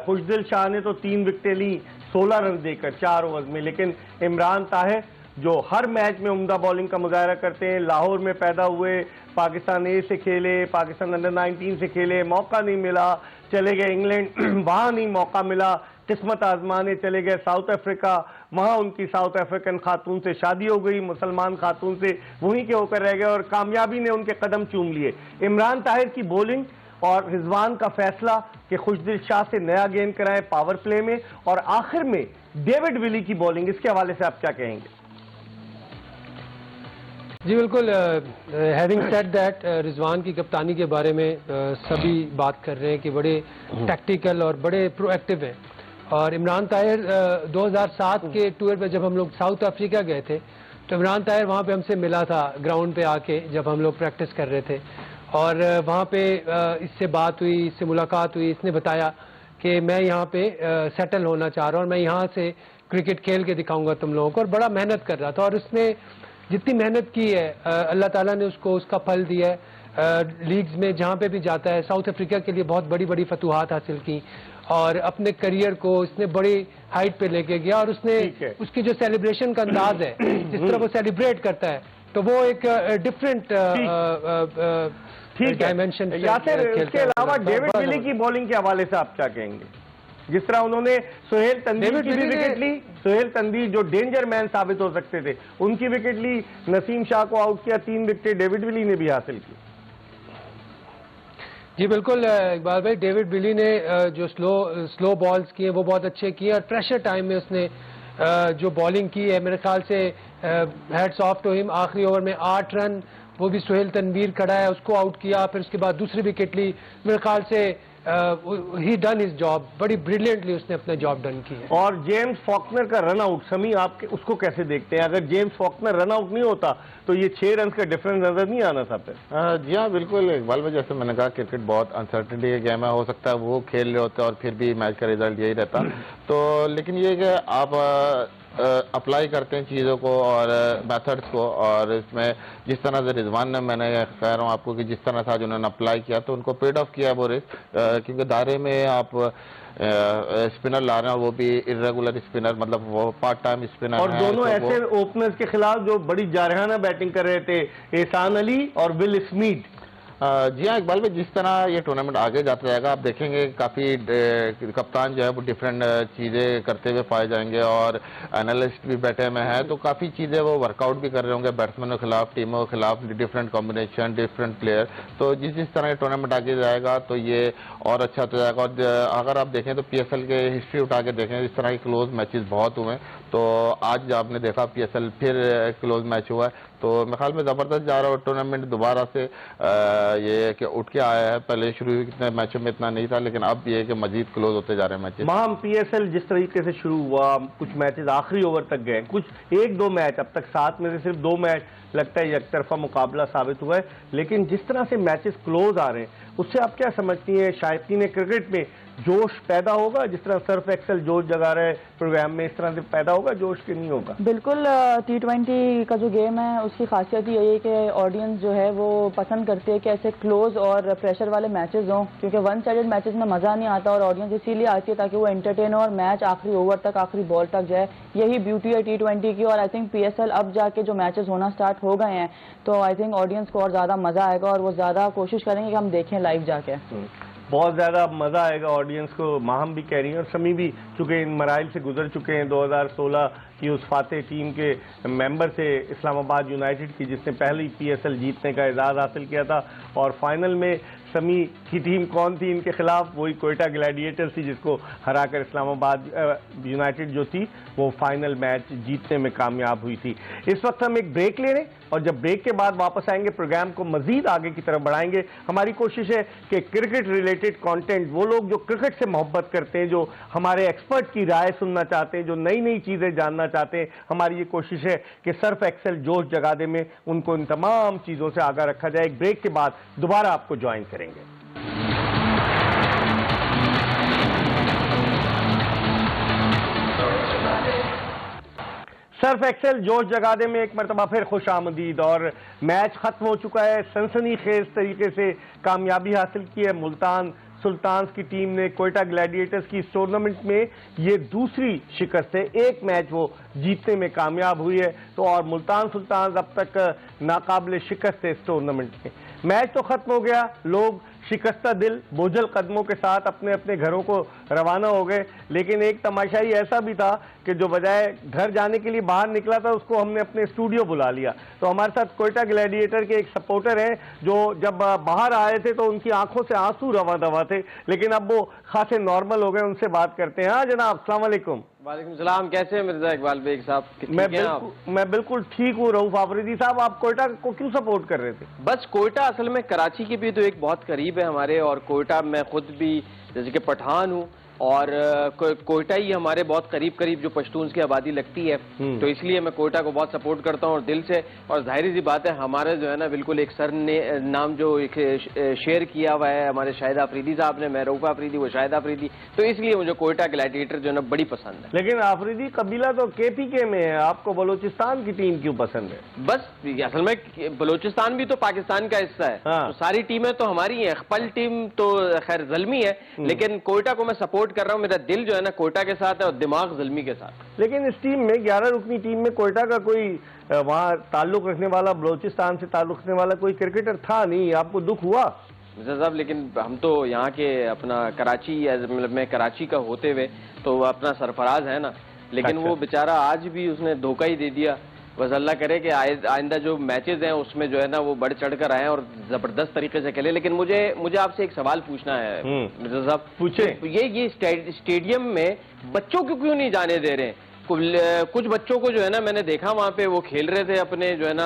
खुशदिल शाह ने तो 3 विकेटें ली 16 रन देकर 4 ओवर में, लेकिन इमरान ताहिर जो हर मैच में उम्दा बॉलिंग का मुजाहरा करते हैं, लाहौर में पैदा हुए, पाकिस्तान ए से खेले, पाकिस्तान अंडर 19 से खेले, मौका नहीं मिला, चले गए इंग्लैंड, वहां नहीं मौका मिला, किस्मत आजमाने चले गए साउथ अफ्रीका, वहां उनकी साउथ अफ्रीकन खातून से शादी हो गई, मुसलमान खातून से, वहीं के होकर रह गए और कामयाबी ने उनके कदम चूम लिए। इमरान ताहिर की बॉलिंग और रिजवान का फैसला कि खुशदिल शाह से नया गेंद कराएं पावर प्ले में, और आखिर में डेविड विली की बॉलिंग, इसके हवाले से आप क्या कहेंगे? जी बिल्कुल, हैविंग सेड दैट, रिजवान की कप्तानी के बारे में सभी बात कर रहे हैं कि बड़े टैक्टिकल और बड़े प्रोएक्टिव हैं। और इमरान ताहिर 2007 के टूर पे जब हम लोग साउथ अफ्रीका गए थे तो इमरान ताहिर वहाँ पे हमसे मिला था ग्राउंड पे आके, जब हम लोग प्रैक्टिस कर रहे थे, और वहाँ पे इससे बात हुई, इससे मुलाकात हुई। इसने बताया कि मैं यहाँ पे सेटल होना चाह रहा हूँ और मैं यहाँ से क्रिकेट खेल के दिखाऊंगा तुम लोगों को, और बड़ा मेहनत कर रहा था। और उसने जितनी मेहनत की है अल्लाह ताला ने उसको उसका फल दिया है। लीग्स में जहाँ पे भी जाता है, साउथ अफ्रीका के लिए बहुत बड़ी बड़ी फतूहात हासिल की और अपने करियर को इसने बड़ी हाइट पे लेके गया। और उसने उसकी जो सेलिब्रेशन का अंदाज है, जिस तरह वो सेलिब्रेट करता है, तो वो एक डिफरेंट डायमेंशन। इसके अलावा डेविड विली की बॉलिंग के हवाले से आप क्या कहेंगे? जिस तरह उन्होंने सुहेल तनवीर की भी विकेट ली, सुहेल तनवीर जो डेंजर मैन साबित हो सकते थे, उनकी विकेट ली, नसीम शाह को आउट किया, 3 विकेटें डेविड विली ने भी हासिल की। जी बिल्कुल इकबाल भाई, डेविड विली ने जो स्लो बॉल्स किए वो बहुत अच्छे किए, और प्रेशर टाइम में उसने जो बॉलिंग की है, मेरे ख्याल से हैट्स ऑफ टू हिम। आखिरी ओवर में 8 रन, वो भी सुहेल तनवीर खड़ा है, उसको आउट किया, फिर उसके बाद दूसरी विकेट ली। मेरे ख्याल से ही डन हिज जॉब, बड़ी ब्रिलियंटली उसने अपना जॉब डन की है। और जेम्स फॉकनर का रन आउट, समी आप उसको कैसे देखते हैं? अगर जेम्स फॉकनर रन आउट नहीं होता तो ये 6 रन का डिफरेंस नजर नहीं आना था फिर। जी हाँ बिल्कुल इकबाल भाई, जैसे मैंने कहा क्रिकेट बहुत अनसर्टेनिटी का गेम है, हो सकता है वो खेल रहे होते और फिर भी मैच का रिजल्ट यही रहता। तो लेकिन ये कि आप अप्लाई करते हैं चीज़ों को और मेथड्स को, और इसमें जिस तरह से रिजवान ने, मैंने कह रहा हूँ आपको कि जिस तरह से आज उन्होंने अप्लाई किया तो उनको पेड ऑफ किया वो रिस्क, क्योंकि दायरे में आप स्पिनर ला रहे हैं और वो भी इरेगुलर स्पिनर, मतलब वो पार्ट टाइम स्पिनर, और दोनों ऐसे ओपनर्स के खिलाफ जो बड़ी जारहाना बैटिंग कर रहे थे, एहसान अली और विल स्मिथ। जी हाँ इकबाल भाई, जिस तरह ये टूर्नामेंट आगे जाता जाएगा आप देखेंगे काफ़ी कप्तान जो है वो डिफरेंट चीज़ें करते हुए पाए जाएंगे, और एनालिस्ट भी बैठे में हैं, तो काफ़ी चीज़ें वो वर्कआउट भी कर रहे होंगे बैट्समैनों के खिलाफ, टीमों के खिलाफ, डिफरेंट कॉम्बिनेशन, डिफरेंट प्लेयर। तो जिस तरह ये टूर्नामेंट आगे जाएगा तो ये और अच्छा हो जाएगा। और अगर आप देखें तो PSL के हिस्ट्री उठा के देखें, इस तरह के क्लोज मैचेस बहुत हुए, तो आज आपने देखा PSL फिर क्लोज मैच हुआ है, तो मेरे ख्याल में ज़बरदस्त जा रहा है टूर्नामेंट दोबारा से। ये कि उठ के आया है, पहले शुरू कितने मैचों में इतना नहीं था, लेकिन अब ये कि मजीद क्लोज होते जा रहे हैं मैचेस। माम PSL जिस तरीके से शुरू हुआ, कुछ मैचेस आखिरी ओवर तक गए, कुछ 1-2 मैच, अब तक 7 में से सिर्फ 2 मैच लगता है एक तरफा मुकाबला साबित हुआ है, लेकिन जिस तरह से मैचेस क्लोज आ रहे हैं उससे आप क्या समझती हैं, शायकीन क्रिकेट में जोश पैदा होगा? जिस तरह सर्फ एक्सेल जोश जगा रहे प्रोग्राम में, इस तरह से पैदा होगा जोश कि नहीं होगा? बिल्कुल, T20 का जो गेम है उसकी खासियत यही है कि ऑडियंस जो है वो पसंद करती है कि ऐसे क्लोज और प्रेशर वाले मैचेस हों, क्योंकि वन साइडेड मैचेस में मज़ा नहीं आता और ऑडियंस इसीलिए आती है ताकि वो एंटरटेन हो और मैच आखिरी ओवर तक, आखिरी बॉल तक जाए। यही ब्यूटी है T20 की। और आई थिंक PSL अब जाके जो मैचेस होना स्टार्ट हो गए हैं तो आई थिंक ऑडियंस को और ज़्यादा मज़ा आएगा और वो ज़्यादा कोशिश करेंगे कि हम देखें लाइव जाके। बहुत ज़्यादा मज़ा आएगा ऑडियंस को, माहम भी कह रही हैं और समी भी, चूँकि इन मराइल से गुजर चुके हैं। 2016 की उस फातेह टीम के मेंबर से इस्लामाबाद यूनाइटेड की, जिसने पहले ही PSL जीतने का एजाज़ हासिल किया था। और फाइनल में समी की टीम कौन थी इनके खिलाफ? वही कोयटा ग्लैडिएटर्स थी, जिसको हराकर इस्लामाबाद यूनाइटेड जो थी वो फाइनल मैच जीतने में कामयाब हुई थी। इस वक्त हम एक ब्रेक ले रहे हैं और जब ब्रेक के बाद वापस आएंगे प्रोग्राम को मजीद आगे की तरफ बढ़ाएंगे। हमारी कोशिश है कि क्रिकेट रिलेटेड कंटेंट, वो लोग जो क्रिकेट से मोहब्बत करते हैं, जो हमारे एक्सपर्ट की राय सुनना चाहते हैं, जो नई नई चीज़ें जानना चाहते हैं, हमारी ये कोशिश है कि सर्फ एक्सेल जोश जगा दे में उनको इन तमाम चीज़ों से आगाह रखा जाए। एक ब्रेक के बाद दोबारा आपको ज्वाइन करेंगे। सर्फ एक्सेल जोश जगा दे में एक मरतबा फिर खुश आमदीद। और मैच खत्म हो चुका है, सनसनी खेज तरीके से कामयाबी हासिल की है मुल्तान सुल्तान्स की टीम ने कोयटा ग्लैडिएटर्स की। इस टूर्नामेंट में ये दूसरी शिकस्त है, एक मैच वो जीतने में कामयाब हुई है। तो और मुल्तान सुल्तान्स अब तक नाकाबिल शिकस्त है इस टूर्नामेंट में। मैच तो खत्म हो गया, लोग शिकस्ता दिल बोझल कदमों के साथ अपने अपने घरों को रवाना हो गए। लेकिन एक तमाशाई ऐसा भी था कि जो बजाय घर जाने के लिए बाहर निकला था उसको हमने अपने स्टूडियो बुला लिया। तो हमारे साथ कोयटा ग्लैडिएटर के एक सपोर्टर हैं जो जब बाहर आए थे तो उनकी आंखों से आंसू रवा दवा थे, लेकिन अब वो खासे नॉर्मल हो गए। उनसे बात करते हैं। हाँ जनाब, अस्सलाम वालेकुम। वालेकुम सलाम। कैसे हैं मिर्जा इकबाल बेग साहब? मैं बिल्कुल ठीक हूँ। रऊफ आफरीदी साहब, आप कोयटा को क्यों सपोर्ट कर रहे थे? बस कोयटा असल में कराची की भी तो एक बहुत करीब है हमारे, और कोयटा मैं खुद भी जैसे कि पठान हूँ और कोयटा ही हमारे बहुत करीब करीब जो पश्तून्स की आबादी लगती है, तो इसलिए मैं कोयटा को बहुत सपोर्ट करता हूँ और दिल से। और जाहिर सी बात है हमारे जो है ना बिल्कुल एक सर ने नाम जो एक शेयर किया हुआ है हमारे शाहिद आफरीदी साहब ने, मैं रऊफ आफरीदी वो शाहिद आफरीदी, तो इसलिए मुझे कोयटा ग्लैडिएटर जो है ना बड़ी पसंद है। लेकिन आफरीदी कबीला तो KPK में है, आपको बलूचिस्तान की टीम क्यों पसंद है? बस असल में बलूचिस्तान भी तो पाकिस्तान का हिस्सा है। हाँ। तो सारी टीमें तो हमारी हैं, खपल टीम तो खैर ज़ल्मी है, लेकिन कोयटा को मैं सपोर्ट कर रहा हूँ। मेरा दिल जो है ना कोयटा के साथ है और दिमाग ज़ल्मी के साथ। लेकिन इस टीम में 11 रुकनी टीम में कोयटा का कोई वहाँ ताल्लुक रखने वाला, बलूचिस्तान से ताल्लुक रखने वाला कोई क्रिकेटर था नहीं। आपको दुख हुआ? मिर्जा साहब लेकिन हम तो यहाँ के अपना कराची, मतलब मैं कराची का होते हुए तो अपना सरफराज है ना, लेकिन अच्छा। वो बेचारा आज भी उसने धोखा ही दे दिया। बस अल्लाह करे कि आइंदा जो मैचेस हैं उसमें जो है ना वो बढ़ चढ़ कर आए और जबरदस्त तरीके से खेले। लेकिन मुझे आपसे एक सवाल पूछना है मिर्जा साहब। पूछे। ये स्टेडियम में बच्चों को क्यों नहीं जाने दे रहे हैं? कुछ बच्चों को जो है ना मैंने देखा वहाँ पे वो खेल रहे थे अपने जो है ना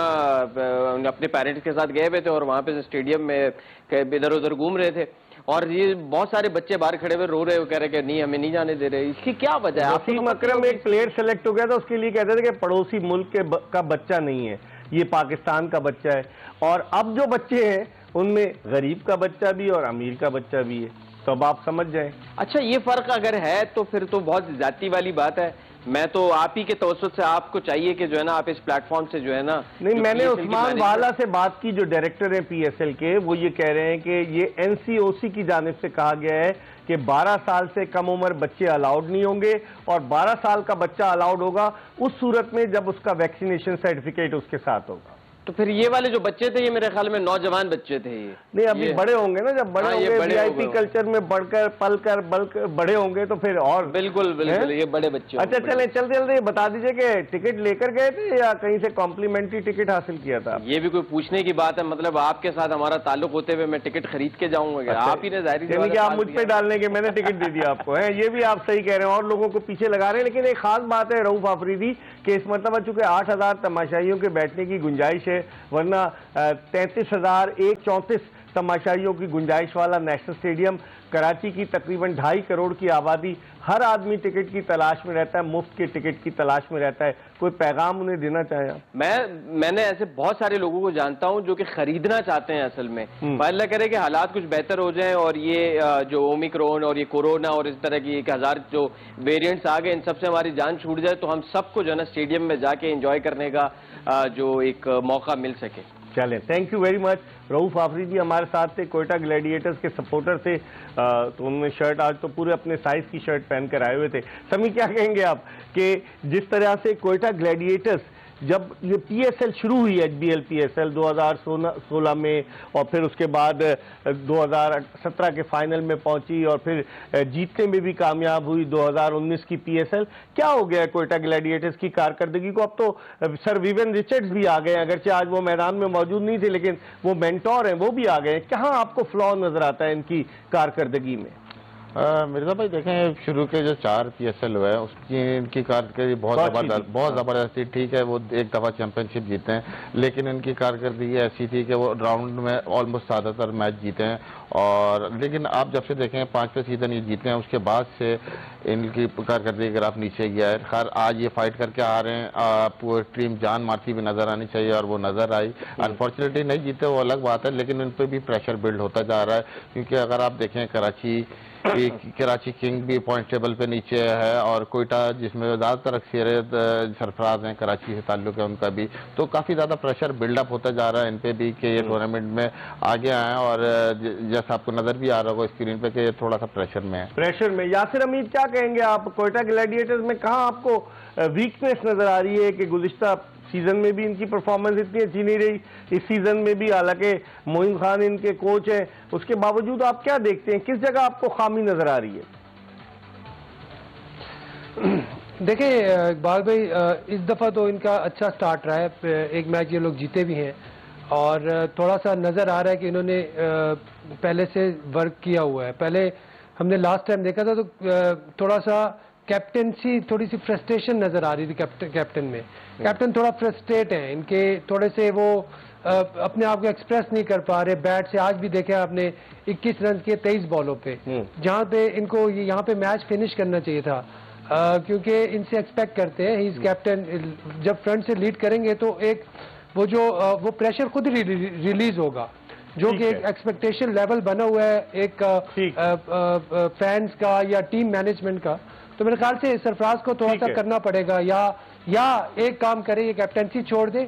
अपने पेरेंट्स के साथ गए हुए थे और वहाँ पे स्टेडियम में इधर उधर घूम रहे थे, और ये बहुत सारे बच्चे बाहर खड़े हुए रो रहे, कह रहे कि नहीं हमें नहीं जाने दे रहे। इसकी क्या वजह है? वसीम अकरम एक प्लेयर सेलेक्ट हो गया था, उसके लिए कहते थे कि पड़ोसी मुल्क का बच्चा नहीं है, ये पाकिस्तान का बच्चा है। और अब जो बच्चे हैं उनमें गरीब का बच्चा भी और अमीर का बच्चा भी है, तो अब आप समझ जाएं। अच्छा, ये फर्क अगर है तो फिर तो बहुत ज्यादती वाली बात है। मैं तो आप ही के तवज्जुह से आपको चाहिए कि जो है ना आप इस प्लेटफॉर्म से जो है ना। नहीं, मैंने उस्मान वाला से बात की जो डायरेक्टर है PSL के, वो ये कह रहे हैं कि ये NCOC की जानिब से कहा गया है कि 12 साल से कम उम्र बच्चे अलाउड नहीं होंगे, और 12 साल का बच्चा अलाउड होगा उस सूरत में जब उसका वैक्सीनेशन सर्टिफिकेट उसके साथ होगा। तो फिर ये वाले जो बच्चे थे ये मेरे ख्याल में नौजवान बच्चे थे। ये नहीं, अभी बड़े होंगे ना, जब बड़े होंगे VIP कल्चर में बढ़कर पलकर बल्कर बड़े होंगे तो फिर और बिल्कुल ये बड़े बच्चे। अच्छा चले जल्दी बता दीजिए कि टिकट लेकर गए थे या कहीं से कॉम्प्लीमेंट्री टिकट हासिल किया था? ये भी कोई पूछने की बात है? मतलब आपके साथ हमारा ताल्लुक होते हुए मैं टिकट खरीद के जाऊंगा? अच्छा, आप ही ने जाहिर यानी कि आप मुझ पे डालने के मैंने टिकट दे दिया आपको है? ये भी आप सही कह रहे हैं, और लोगों को पीछे लगा रहे हैं। लेकिन एक खास बात है रऊफ आफरीदी कि इस मरतबा चूंकि 8000 तमाशाइयों के बैठने की गुंजाइश है, वरना 33,134 तमाशाइयों की गुंजाइश वाला नेशनल स्टेडियम, कराची की तकरीबन 2.5 करोड़ की आबादी, हर आदमी टिकट की तलाश में रहता है, मुफ्त के टिकट की तलाश में रहता है। कोई पैगाम उन्हें देना चाहें आप? मैंने ऐसे बहुत सारे लोगों को जानता हूं जो कि खरीदना चाहते हैं असल में। अल्लाह करे कि हालात कुछ बेहतर हो जाएं और ये जो ओमिक्रॉन और ये कोरोना और इस तरह की 1000 जो वेरिएंट्स आ गए, इन सबसे हमारी जान छूट जाए तो हम सबको जो है ना स्टेडियम में जाके एंजॉय करने का जो एक मौका मिल सके। चलें, thank you very much. Rauf Afridi हमारे साथ थे, कोयटा ग्लैडिएटर्स के सपोर्टर थे, तो उन्होंने शर्ट आज तो पूरे अपने साइज की शर्ट पहन कर आए हुए थे। समी, क्या कहेंगे आप कि जिस तरह से कोयटा ग्लैडिएटर्स जब ये पीएसएल शुरू हुई, एचबीएल पीएसएल 2016 में, और फिर उसके बाद 2017 के फाइनल में पहुंची और फिर जीतने में भी कामयाब हुई 2019 की पीएसएल, क्या हो गया कोयटा ग्लैडिएटर्स की कारकर्दगी को? अब तो सर विवियन रिचर्ड्स भी आ गए, अगरचे आज वो मैदान में मौजूद नहीं थे, लेकिन वो मेंटोर हैं, वो भी आ गए। कहाँ आपको फ्लॉ नजर आता है इनकी कारकर्दगी में? मिर्जा भाई देखें, शुरू के जो 4 पीएसएल हुए हैं उसकी इनकी कारकर्दगी बहुत ज़बरदस्त थी। ठीक है, वो एक दफ़ा चैंपियनशिप जीते हैं, लेकिन इनकी कारकर्दगी ऐसी थी कि वो राउंड में ऑलमोस्ट ज़्यादातर मैच जीते हैं। और लेकिन आप जब से देखें 5वें सीजन ये जीते हैं, उसके बाद से इनकी कारकर्दगी ग्राफ नीचे गया है। खैर आज ये फाइट करके आ रहे हैं, पूरी टीम जान मारती भी नजर आनी चाहिए और वो नजर आई। अनफॉर्चुनेटली नहीं जीते, वो अलग बात है, लेकिन इन पर भी प्रेशर बिल्ड होता जा रहा है। क्योंकि अगर आप देखें कराची किंग भी पॉइंट टेबल पे नीचे है, और कोयटा जिसमें ज़्यादातर अक्सर सरफराज हैं कराची से ताल्लुक है उनका भी, तो काफ़ी ज़्यादा प्रेशर बिल्डअप होता जा रहा है इन पे भी कि ये टूर्नामेंट में आगे आए। और जैसा आपको नज़र भी आ रहा होगा स्क्रीन पे कि ये थोड़ा सा प्रेशर में है। प्रेशर में यासिर हमीद, क्या कहेंगे आप? कोयटा ग्लैडिएटर्स में कहाँ आपको वीकनेस नजर आ रही है कि गुज़िश्ता सीजन में भी इनकी परफॉर्मेंस इतनी अच्छी नहीं रही, इस सीजन में भी, हालांकि मोइन खान इनके कोच हैं, उसके बावजूद आप क्या देखते हैं, किस जगह आपको खामी नजर आ रही है? देखिए इकबाल भाई, इस दफ़ा तो इनका अच्छा स्टार्ट रहा है, एक मैच ये लोग जीते भी हैं और थोड़ा सा नज़र आ रहा है कि इन्होंने पहले से वर्क किया हुआ है। पहले हमने लास्ट टाइम देखा था तो थोड़ा सा कैप्टनसी, थोड़ी सी फ्रस्ट्रेशन नज़र आ रही थी कैप्टन में। कैप्टन थोड़ा फ्रस्ट्रेट हैं, इनके थोड़े से वो अपने आप को एक्सप्रेस नहीं कर पा रहे। बैट से आज भी देखा आपने 21 रन किए 23 बॉलों पे, जहाँ पे इनको यहाँ पे मैच फिनिश करना चाहिए था, क्योंकि इनसे एक्सपेक्ट करते हैं, ही इज कैप्टन। जब फ्रंट से लीड करेंगे तो एक वो प्रेशर खुद रिलीज होगा, जो कि एक एक्सपेक्टेशन लेवल बना हुआ है एक फैंस का या टीम मैनेजमेंट का। तो मेरे ख्याल से सरफराज को थोड़ा सा करना पड़ेगा, या एक काम करे, ये कैप्टनसी छोड़ दे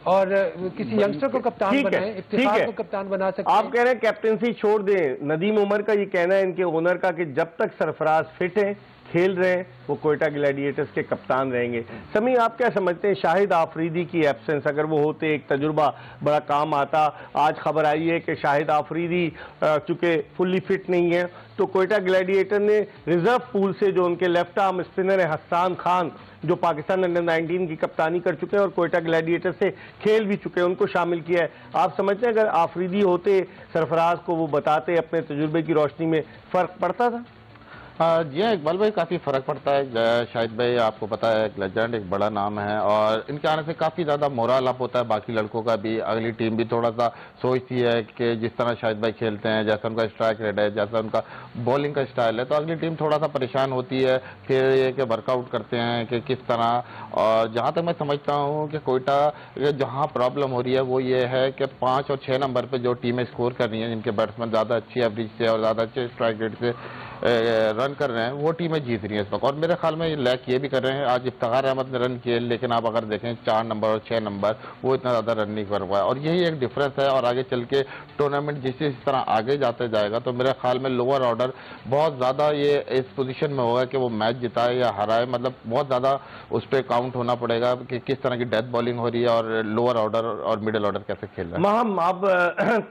और किसी यंगस्टर को कप्तान बनाए, इफ्तिखार को कप्तान बना सकते हैं। आप कह रहे हैं कैप्टनसी छोड़ दें। नदीम उमर का ये कहना है, इनके ओनर का, कि जब तक सरफराज फिट है, खेल रहे हैं, वो कोयटा ग्लैडिएटर्स के कप्तान रहेंगे। समी, आप क्या समझते हैं शाहिद आफरीदी की एब्सेंस, अगर वो होते एक तजुर्बा बड़ा काम आता। आज खबर आई है कि शाहिद आफरीदी चूंकि फुल्ली फिट नहीं है, तो कोयटा ग्लैडिएटर ने रिजर्व पूल से जो उनके लेफ्ट आर्म स्पिनर है हसन खान, जो पाकिस्तान अंडर 19 की कप्तानी कर चुके हैं और कोयटा ग्लैडिएटर से खेल भी चुके हैं, उनको शामिल किया है। आप समझते हैं अगर आफरीदी होते, सरफराज को वो बताते, अपने तजुर्बे की रोशनी में फर्क पड़ता था? जी हाँ इकबाल भाई, काफ़ी फ़र्क पड़ता है। शाहिद भाई आपको पता है, एक लेजेंड, एक बड़ा नाम है, और इनके आने से काफ़ी ज़्यादा मोरल अप होता है बाकी लड़कों का भी। अगली टीम भी थोड़ा सा सोचती है कि जिस तरह शाहिद भाई खेलते हैं, जैसा उनका स्ट्राइक रेट है, जैसा उनका बॉलिंग का स्टाइल है, तो अगली टीम थोड़ा सा परेशान होती है। फिर ये कि वर्कआउट करते हैं कि किस तरह। और जहाँ तक मैं समझता हूँ कि कोयटा जहाँ प्रॉब्लम हो रही है वो ये है कि 5 और 6 नंबर पर जो टीमें स्कोर कर रही हैं, जिनके बैट्समैन ज़्यादा अच्छी एवरेज से और ज़्यादा अच्छे स्ट्राइक रेट से रन कर रहे हैं, वो टीमें जीत रही हैं इस वक्त। और मेरे ख्याल में लैक ये भी कर रहे हैं। आज इफ्तिखार अहमद ने रन किए, लेकिन आप अगर देखें 4 नंबर और 6 नंबर, वो इतना ज़्यादा रन नहीं कर पाया, और यही एक डिफरेंस है। और आगे चल के टूर्नामेंट जिस तरह आगे जाते जाएगा, तो मेरे ख्याल में लोअर ऑर्डर बहुत ज़्यादा ये इस पोजीशन में होगा कि वो मैच जिताए या हराए, मतलब बहुत ज़्यादा उस पर काउंट होना पड़ेगा कि किस तरह की डेथ बॉलिंग हो रही है और लोअर ऑर्डर और मिडिल ऑर्डर कैसे खेल रहा है। महम, आप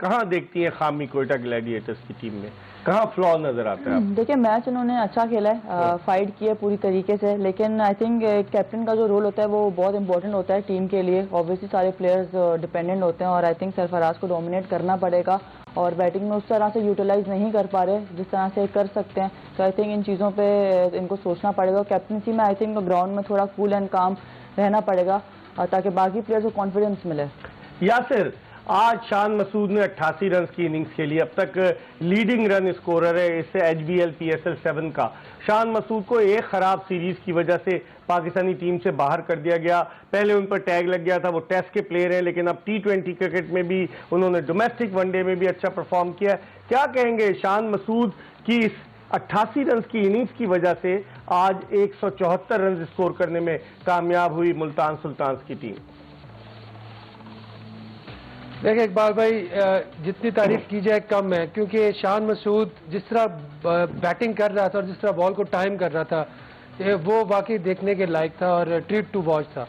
कहाँ देखती हैं खामी कोयटा ग्लैडिएटर्स की टीम में, कहाँ फ्लॉ नजर आता है? देखिए मैच इन्होंने अच्छा खेला है, फाइट किया पूरी तरीके से, लेकिन आई थिंक कैप्टन का जो रोल होता है वो बहुत इंपॉर्टेंट होता है टीम के लिए। ऑब्वियसली सारे प्लेयर्स डिपेंडेंट होते हैं और आई थिंक सरफराज को डोमिनेट करना पड़ेगा, और बैटिंग में उस तरह से यूटिलाइज नहीं कर पा रहे जिस तरह से कर सकते हैं। तो आई थिंक इन चीज़ों पर इनको सोचना पड़ेगा। कैप्टनसी में आई थिंक ग्राउंड में थोड़ा कूल एंड काम रहना पड़ेगा ताकि बाकी प्लेयर्स को कॉन्फिडेंस मिले। यासिर, आज शान मसूद ने 88 रन की इनिंग्स खेली, अब तक लीडिंग रन स्कोरर है इस HBL PSL 7 का। शान मसूद को एक खराब सीरीज की वजह से पाकिस्तानी टीम से बाहर कर दिया गया। पहले उन पर टैग लग गया था, वो टेस्ट के प्लेयर हैं, लेकिन अब T20 क्रिकेट में भी उन्होंने डोमेस्टिक वनडे में भी अच्छा परफॉर्म किया। क्या कहेंगे शान मसूद की इस 88 रन की इनिंग्स की वजह से आज 174 रन स्कोर करने में कामयाब हुई मुल्तान सुल्तान्स की टीम? देखिए इकबाल भाई, जितनी तारीफ की जाए कम है, क्योंकि शान मसूद जिस तरह बैटिंग कर रहा था और जिस तरह बॉल को टाइम कर रहा था, वो वाकई देखने के लायक था और ट्रीट टू वॉच था।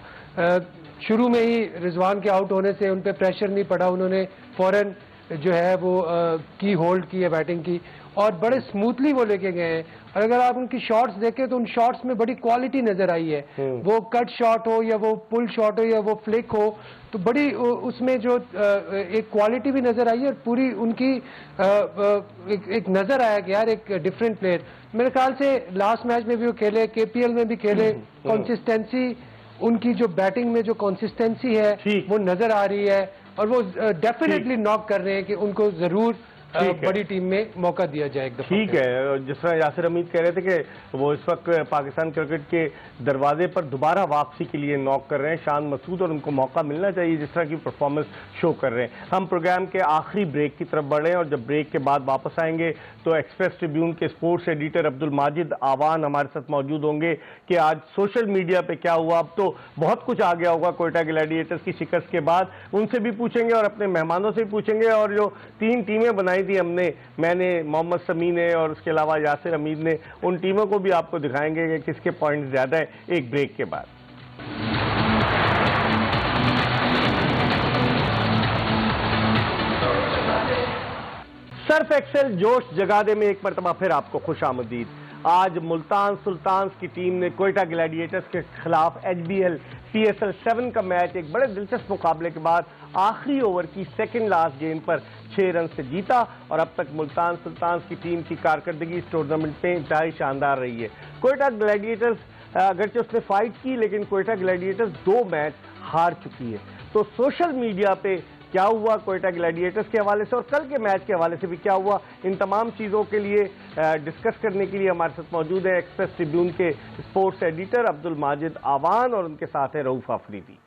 शुरू में ही रिजवान के आउट होने से उन पर प्रेशर नहीं पड़ा, उन्होंने फौरन जो है वो की होल्ड की है बैटिंग की और बड़े स्मूथली वो लेके गए हैं। और अगर आप उनकी शॉट्स देखें तो उन शॉट्स में बड़ी क्वालिटी नजर आई है, वो कट शॉट हो या वो पुल शॉट हो या वो फ्लिक हो, तो बड़ी उसमें जो एक क्वालिटी भी नजर आई है और पूरी उनकी एक नजर आया कि यार एक डिफरेंट प्लेयर। मेरे ख्याल से लास्ट मैच में भी वो खेले, KPL में भी खेले, कंसिस्टेंसी उनकी जो बैटिंग में जो कंसिस्टेंसी है वो नजर आ रही है और वो डेफिनेटली नॉक कर रहे हैं कि उनको जरूर बड़ी टीम में मौका दिया जाए एक दफा। ठीक है, जिस तरह यासिर हमीद कह रहे थे कि वो इस वक्त पाकिस्तान क्रिकेट के दरवाजे पर दोबारा वापसी के लिए नॉक कर रहे हैं शान मसूद और उनको मौका मिलना चाहिए जिस तरह की परफॉर्मेंस शो कर रहे हैं। हम प्रोग्राम के आखिरी ब्रेक की तरफ बढ़े और जब ब्रेक के बाद वापस आएंगे तो एक्सप्रेस ट्रिब्यून के स्पोर्ट्स एडिटर अब्दुल माजिद आवान हमारे साथ मौजूद होंगे कि आज सोशल मीडिया पे क्या हुआ। अब तो बहुत कुछ आ गया होगा क्वेटा ग्लैडिएटर्स की शिकस्त के बाद, उनसे भी पूछेंगे और अपने मेहमानों से भी पूछेंगे। और जो 3 टीमें बनाई थी हमने, मैंने, मोहम्मद समी ने और उसके अलावा यासिर हमीद ने, उन टीमों को भी आपको दिखाएंगे कि किसके पॉइंट ज्यादा है एक ब्रेक के बाद। सर्फ एक्सेल जोश जगादे में एक मरतबा फिर आपको खुश आमदीद। आज मुल्तान सुल्तान्स की टीम ने क्वेटा ग्लैडिएटर्स के खिलाफ HBL PSL 7 का मैच एक बड़े दिलचस्प मुकाबले के बाद आखिरी ओवर की सेकंड लास्ट गेंद पर 6 रन से जीता और अब तक मुल्तान सुल्तान्स की टीम की कारकर्दगी इस टूर्नामेंट में इंतहाई शानदार रही है। क्वेटा ग्लैडिएटर्स अगरचे उसने फाइट की, लेकिन क्वेटा ग्लैडिएटर्स 2 मैच हार चुकी है। तो सोशल मीडिया पे क्या हुआ क्वेटा ग्लैडिएटर्स के हवाले से और कल के मैच के हवाले से भी क्या हुआ, इन तमाम चीज़ों के लिए डिस्कस करने के लिए हमारे साथ मौजूद है एक्सप्रेस ट्रिब्यून के स्पोर्ट्स एडिटर अब्दुल माजिद आवान और उनके साथ है रऊफ आफरीदी।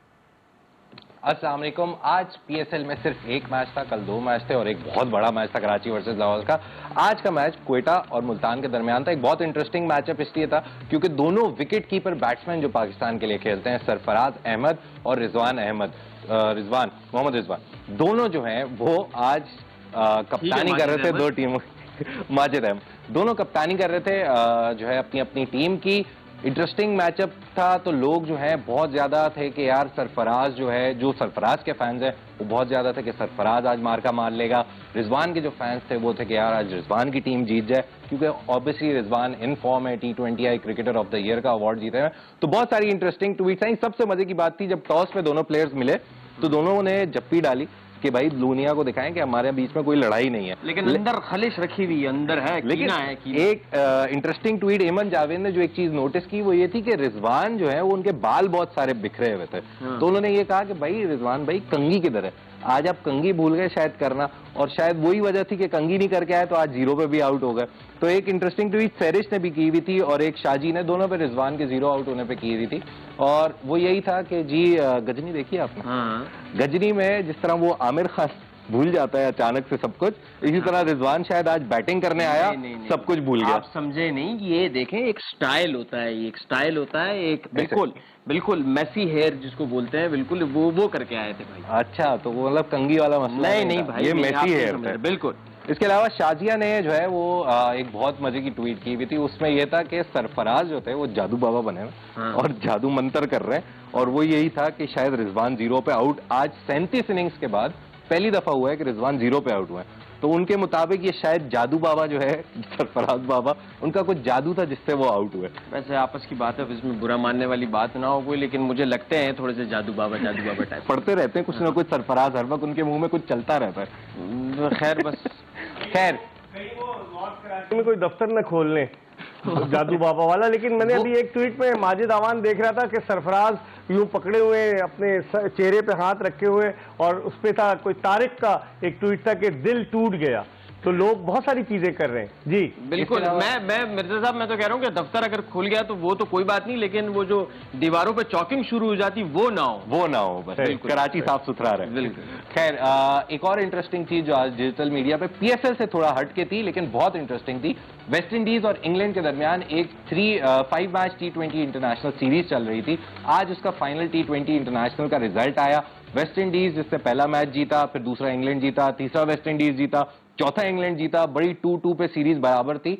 अस्सलाम वालेकुम। आज PSL में सिर्फ एक मैच था, कल 2 मैच थे और एक बहुत बड़ा मैच था कराची वर्सेस लाहौर का। आज का मैच क्वेटा और मुल्तान के दरमियान था। एक बहुत इंटरेस्टिंग मैचअप इसलिए था क्योंकि दोनों विकेट कीपर बैट्समैन जो पाकिस्तान के लिए खेलते हैं, सरफराज अहमद और मोहम्मद रिजवान, दोनों जो हैं वो आज कप्तानी कर रहे थे 2 टीमों माजिद अहमद दोनों कप्तानी कर रहे थे जो है अपनी अपनी टीम की। इंटरेस्टिंग मैचअप था, तो लोग जो हैं बहुत ज्यादा थे कि यार सरफराज जो है, जो सरफराज के फैंस हैं वो बहुत ज्यादा थे कि सरफराज आज मार्का मार लेगा। रिजवान के जो फैंस थे वो थे कि यार आज रिजवान की टीम जीत जाए, क्योंकि ऑब्वियसली रिजवान इन फॉर्म है, T20I cricketer of the year का अवार्ड जीते हैं। तो बहुत सारी इंटरेस्टिंग ट्वीट्स आई। सबसे मजे की बात थी जब टॉस में दोनों प्लेयर्स मिले तो दोनों ने जप्पी डाली कि भाई लूनिया को दिखाएं कि हमारे बीच में कोई लड़ाई नहीं है, लेकिन अंदर खलिश रखी हुई अंदर है, लेकिन कीना है, कीना। एक इंटरेस्टिंग ट्वीट एमन जावेद ने जो एक चीज नोटिस की वो ये थी कि रिजवान जो है वो उनके बाल बहुत सारे बिखरे हुए थे। तो उन्होंने ये कहा कि भाई रिजवान भाई कंघी किधर है, आज आप कंघी भूल गए शायद करना, और शायद वही वजह थी कि कंघी नहीं करके आए तो आज 0 पे भी आउट हो गए। तो एक इंटरेस्टिंग ट्वीट सेरिश ने भी की हुई थी और एक शाजी ने, दोनों पे रिजवान के 0 आउट होने पे की हुई थी। और वो यही था कि जी गजनी देखी आपने, गजनी में जिस तरह वो आमिर खान भूल जाता है अचानक से सब कुछ, इसी तरह रिजवान शायद आज बैटिंग करने आया, सब कुछ भूल गया। आप समझे नहीं, ये देखें एक स्टाइल होता है, ये एक स्टाइल होता है, एक बिल्कुल मेसी हेयर जिसको बोलते हैं, बिल्कुल वो करके आए थे भाई। अच्छा, तो वो मतलब कंघी वाला मसला नहीं भाई, ये मेसी हेयर था बिल्कुल। इसके अलावा शाजिया ने जो है वो एक बहुत मजे की ट्वीट की हुई थी, उसमें यह था कि सरफराज जो थे वो जादू बाबा बने और जादू मंत्र कर रहे हैं, और वो यही था कि शायद रिजवान 0 पे आउट, आज 37 इनिंग्स के बाद पहली दफा हुआ है कि रिजवान 0 पे आउट हुए हैं। तो उनके मुताबिक ये शायद जादू बाबा जो है, सरफराज बाबा, उनका कुछ जादू था जिससे वो आउट हुए। वैसे आपस की बात है, इसमें बुरा मानने वाली बात ना हो कोई, लेकिन मुझे लगते हैं थोड़े से जादू बाबा टाइप पढ़ते रहते हैं कुछ ना कुछ सरफराज, हर वक्त उनके मुंह में कुछ चलता रहता है। खैर बस खैर में कोई दफ्तर न खोल लें जादू बाबा वाला। लेकिन मैंने अभी एक ट्वीट में माजिद अवान देख रहा था कि सरफराज यूं पकड़े हुए अपने चेहरे पे हाथ रखे हुए, और उस पे था कोई तारिक का एक ट्वीट था कि दिल टूट गया। तो लोग बहुत सारी चीजें कर रहे हैं जी। बिल्कुल, मैं मिर्जा साहब मैं तो कह रहा हूँ कि दफ्तर अगर खुल गया तो वो तो कोई बात नहीं, लेकिन वो जो दीवारों पे चॉकिंग शुरू हो जाती वो ना हो बस। कराची साफ सुथरा रहे। खैर, एक और इंटरेस्टिंग चीज जो आज डिजिटल मीडिया पे पीएसएल से थोड़ा हट के थी लेकिन बहुत इंटरेस्टिंग थी, वेस्ट इंडीज और इंग्लैंड के दरमियान एक 5 मैच T20 इंटरनेशनल सीरीज चल रही थी। आज उसका फाइनल T20 इंटरनेशनल का रिजल्ट आया। वेस्ट इंडीज जिससे पहला मैच जीता, फिर दूसरा इंग्लैंड जीता, तीसरा वेस्ट इंडीज जीता, चौथा इंग्लैंड जीता। बड़ी 2-2 पे सीरीज बराबर थी।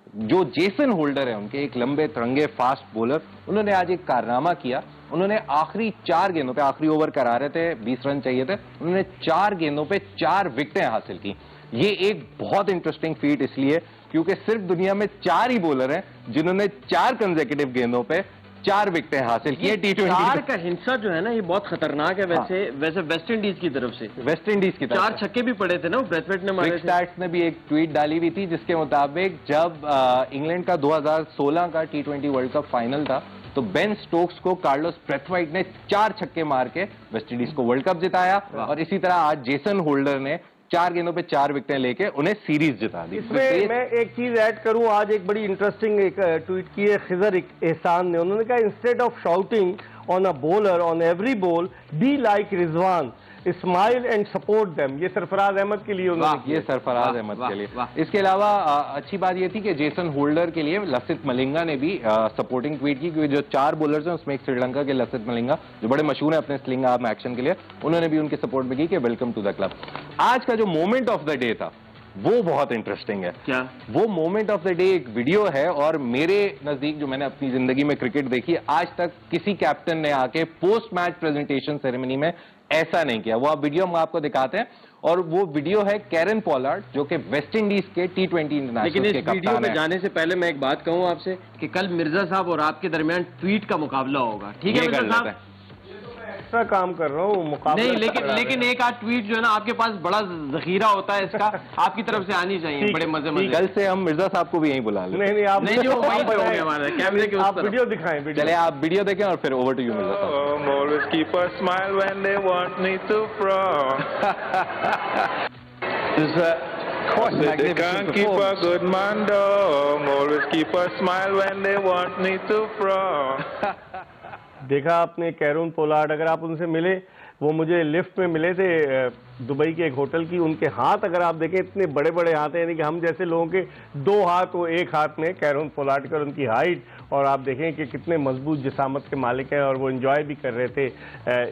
जो जेसन होल्डर है उनके, एक लंबे तिरंगे फास्ट बॉलर, उन्होंने आज एक कारनामा किया। उन्होंने आखिरी 4 गेंदों पे, आखिरी ओवर करा रहे थे, 20 रन चाहिए थे, उन्होंने 4 गेंदों पे 4 विकेटें हासिल की। ये एक बहुत इंटरेस्टिंग फीट इसलिए क्योंकि सिर्फ दुनिया में 4 ही बॉलर हैं जिन्होंने 4 कंसेक्यूटिव गेंदों पे 4 विकेटें हासिल की है T20। 4 का हिंसा जो है ना ये बहुत खतरनाक है। वैसे वेस्ट इंडीज की तरफ से, वेस्ट इंडीज की तरफ 4 छक्के भी पड़े थे ना, ब्रेथवेट ने मारे थे। स्टैट्स ने भी एक ट्वीट डाली हुई थी जिसके मुताबिक जब इंग्लैंड का 2016 का T20 वर्ल्ड कप फाइनल था तो बेन स्टोक्स को कार्लोस ब्रेथवाइट ने 4 छक्के मार के वेस्ट इंडीज को वर्ल्ड कप जिताया। और इसी तरह आज जेसन होल्डर ने 4 गेंदों पे 4 विकेटें लेके उन्हें सीरीज जिता दी। इसमें मैं एक चीज ऐड करूं, आज एक बड़ी इंटरेस्टिंग एक ट्वीट की है खिजर एहसान ने। उन्होंने कहा instead of shouting on a bowler on every ball be like Rizwan, smile and support them. ये सरफराज अहमद के लिए उन्होंने, ये सरफराज अहमद के लिए। इसके अलावा अच्छी बात ये थी कि जेसन होल्डर के लिए लसित मलिंगा ने भी सपोर्टिंग ट्वीट की, क्योंकि जो 4 बॉलर्स हैं उसमें एक श्रीलंका के लसित मलिंगा जो बड़े मशहूर हैं अपने स्लिंग आर्म एक्शन के लिए, उन्होंने भी उनकी सपोर्ट में की कि वेलकम टू द क्लब। आज का जो मोमेंट ऑफ द डे था वो बहुत इंटरेस्टिंग है। क्या वो मोमेंट ऑफ द डे एक वीडियो है, और मेरे नजदीक जो मैंने अपनी जिंदगी में क्रिकेट देखी आज तक किसी कैप्टन ने आके पोस्ट मैच प्रेजेंटेशन सेरेमनी में ऐसा नहीं किया। वो आप वीडियो हम आपको दिखाते हैं, और वो वीडियो है कैरन पोलार्ड जो कि वेस्ट इंडीज के T20 इंटरनेशनल के कप्तान हैं। लेकिन इस वीडियो में जाने से पहले मैं एक बात कहूं आपसे कि कल मिर्जा साहब और आपके दरमियान ट्वीट का मुकाबला होगा, ठीक है मिर्जा साहब? एक्स्ट्रा काम कर रहा हूँ मुकाबला नहीं, लेकिन एक आध ट्वीट जो है ना आपके पास बड़ा जखीरा होता है इसका, आपकी तरफ से आनी चाहिए बड़े मजे। कल से हम मिर्जा साहब को भी यहीं बुला लें। नहीं, आप नहीं, जो वहीं पे होंगे हमारे कैमरे के उस आप वीडियो दिखाएं। चले आप वीडियो देखें और फिर ओवर टू यू मिर्जा साहब। Always keep a smile when they want me to frown. They can't keep a good man down. Always keep a smile when they want me to frown. देखा आपने कैरून Pollard, अगर आप उनसे मिले, वो मुझे lift में मिले थे दुबई के एक होटल की। उनके हाथ अगर आप देखें इतने बड़े बड़े हाथ हैं, यानी कि हम जैसे लोगों के 2 हाथ वो एक हाथ में कैरून पोलार्ड कर, उनकी हाइट, और आप देखें कि कितने मजबूत जिसामत के मालिक हैं, और वो एंजॉय भी कर रहे थे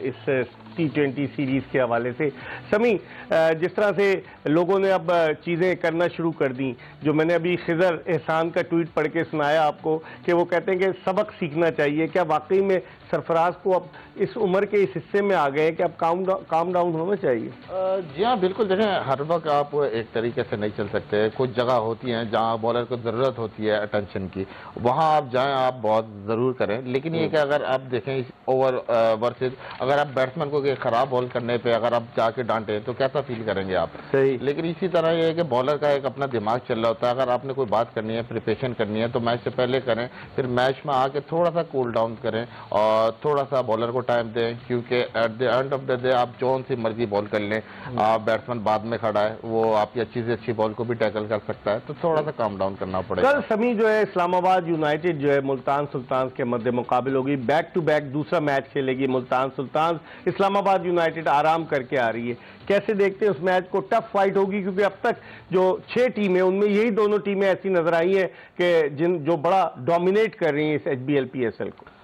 इस T20 सीरीज के हवाले से। समी, जिस तरह से लोगों ने अब चीज़ें करना शुरू कर दी, जो मैंने अभी खिजर एहसान का ट्वीट पढ़ के सुनाया आपको कि वो कहते हैं कि सबक सीखना चाहिए, क्या वाकई में सरफराज को अब इस उम्र के इस हिस्से में आ गए कि अब काम डाउन होना चाहिए? जी हाँ, बिल्कुल। देखें, हर वक्त आप एक तरीके से नहीं चल सकते। कुछ जगह होती हैं जहाँ बॉलर को ज़रूरत होती है अटेंशन की, वहाँ आप जाएं, आप बहुत ज़रूर करें। लेकिन ये कि अगर आप देखें इस ओवर वर्सेज, अगर आप बैट्समैन को खराब बॉल करने पे अगर आप जाके डांटे तो कैसा फील करेंगे आप? सही। लेकिन इसी तरह ये है कि बॉलर का एक अपना दिमाग चल रहा होता है। अगर आपने कोई बात करनी है, प्रिपरेशन करनी है, तो मैच से पहले करें, फिर मैच में आके थोड़ा सा कूल डाउन करें और थोड़ा सा बॉलर को टाइम दें, क्योंकि at the end of the day आप जौन सी मर्जी बॉल कर लें, आप बैट्समैन बाद में खड़ा है, वो आपकी अच्छी से अच्छी बॉल को भी टैकल कर सकता है, तो थोड़ा सा काम डाउन करना पड़ेगा। कल समी जो है इस्लामाबाद यूनाइटेड जो है मुल्तान सुल्तान के मध्य मुकाबले होगी, बैक टू बैक दूसरा मैच खेलेगी मुल्तान सुल्तान। इस्लामाबाद यूनाइटेड आराम करके आ रही है, कैसे देखते हैं उस मैच को? टफ फाइट होगी, क्योंकि अब तक जो 6 टीमें उनमें यही दोनों टीमें ऐसी नजर आई हैं कि जो बड़ा डोमिनेट कर रही हैं इस HBL PSL को।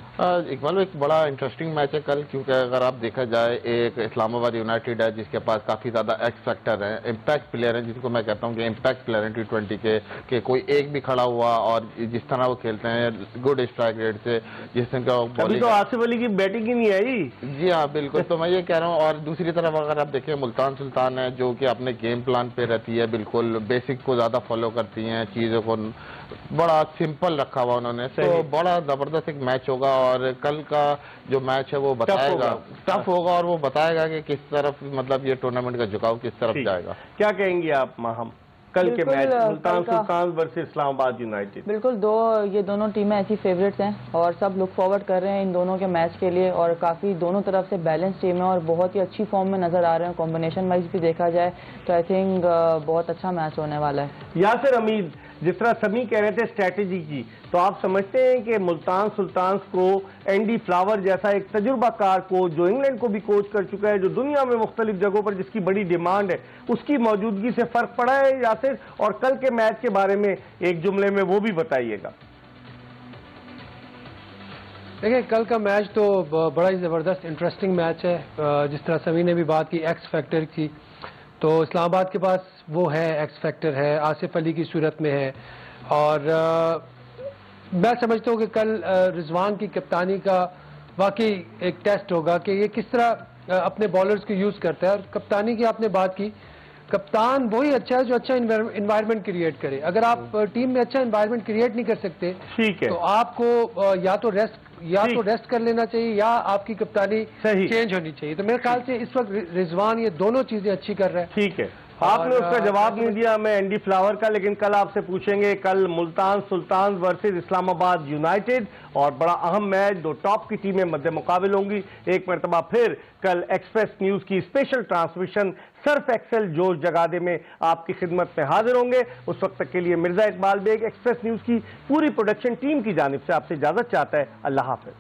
इकबाल, एक बड़ा इंटरेस्टिंग मैच है कल, क्योंकि अगर आप देखा जाए, एक इस्लामाबाद यूनाइटेड है जिसके पास काफ़ी ज़्यादा एक्स फैक्टर है, इम्पैक्ट प्लेयर है, जिनको मैं कहता हूं कि इम्पैक्ट प्लेयर है T20 के कोई एक भी खड़ा हुआ, और जिस तरह वो खेलते हैं गुड स्ट्राइक रेट से, जिस तरह का अभी तो आसिफ अली की बैटिंग ही नहीं आई। जी हाँ, बिल्कुल। तो मैं ये कह रहा हूँ, और दूसरी तरफ अगर आप देखें मुल्तान सुल्तान है जो कि अपने गेम प्लान पे रहती है, बिल्कुल बेसिक को ज़्यादा फॉलो करती हैं, चीज़ों को बड़ा सिंपल रखा हुआ उन्होंने, तो बड़ा ज़बरदस्त एक मैच होगा। और कल का जो मैच है वो बताएगा, टफ होगा, और वो बताएगा कि किस तरफ मतलब ये टूर्नामेंट का झुकाव किस तरफ जाएगा। क्या कहेंगे आप माहम? कल के बिल्कुल, मैच मुल्तान कल का- सुल्तान वर्सेस इस्लामाबाद यूनाइटेड। बिल्कुल, ये दोनों टीमें ऐसी फेवरेट्स हैं और सब लुक फॉरवर्ड कर रहे हैं इन दोनों के मैच के लिए, और काफ़ी दोनों तरफ से बैलेंस टीम है और बहुत ही अच्छी फॉर्म में नज़र आ रहे हैं। कॉम्बिनेशन वाइज भी देखा जाए तो आई थिंक बहुत अच्छा मैच होने वाला है। यासिर हमीद, जिस तरह समी कह रहे थे स्ट्रैटेजी की, तो आप समझते हैं कि मुल्तान सुल्तान को एंडी फ्लावर जैसा एक तजुर्बाकार कोच जो इंग्लैंड को भी कोच कर चुका है, जो दुनिया में मुख्तलिफ जगहों पर जिसकी बड़ी डिमांड है, उसकी मौजूदगी से फर्क पड़ा है यासिर? और कल के मैच के बारे में एक जुमले में वो भी बताइएगा। देखिए, कल का मैच तो बड़ा ही ज़बरदस्त इंटरेस्टिंग मैच है। जिस तरह समी ने भी बात की एक्स फैक्टर की, तो इस्लामाबाद के पास वो है, एक्स फैक्टर है, आसिफ अली की सूरत में है। और मैं समझता हूँ कि कल रिजवान की कप्तानी का वाकई एक टेस्ट होगा कि ये किस तरह अपने बॉलर्स को यूज़ करता है। और कप्तानी की आपने बात की, कप्तान वही अच्छा है जो अच्छा इन्वायरमेंट क्रिएट करे। अगर आप टीम में अच्छा इन्वायरमेंट क्रिएट नहीं कर सकते, ठीक है, तो आपको या तो रेस्ट कर लेना चाहिए या आपकी कप्तानी चेंज होनी चाहिए। तो मेरे ख्याल से इस वक्त रिजवान ये दोनों चीजें अच्छी कर रहे हैं। ठीक है, आपने उसका जवाब नहीं दिया मैं एंडी फ्लावर का, लेकिन कल आपसे पूछेंगे। कल मुल्तान सुल्तान वर्सेस इस्लामाबाद यूनाइटेड, और बड़ा अहम मैच, दो टॉप की टीमें मध्य मुकाबिल होंगी। एक मरतबा फिर कल एक्सप्रेस न्यूज की स्पेशल ट्रांसमिशन सर्फ एक्सेल जोश जगादे में आपकी खिदमत में हाजिर होंगे। उस वक्त तक के लिए मिर्जा इकबाल बेग एक्सप्रेस न्यूज की पूरी प्रोडक्शन टीम की जानिब से आपसे इजाजत चाहता है। अल्लाह हाफिज।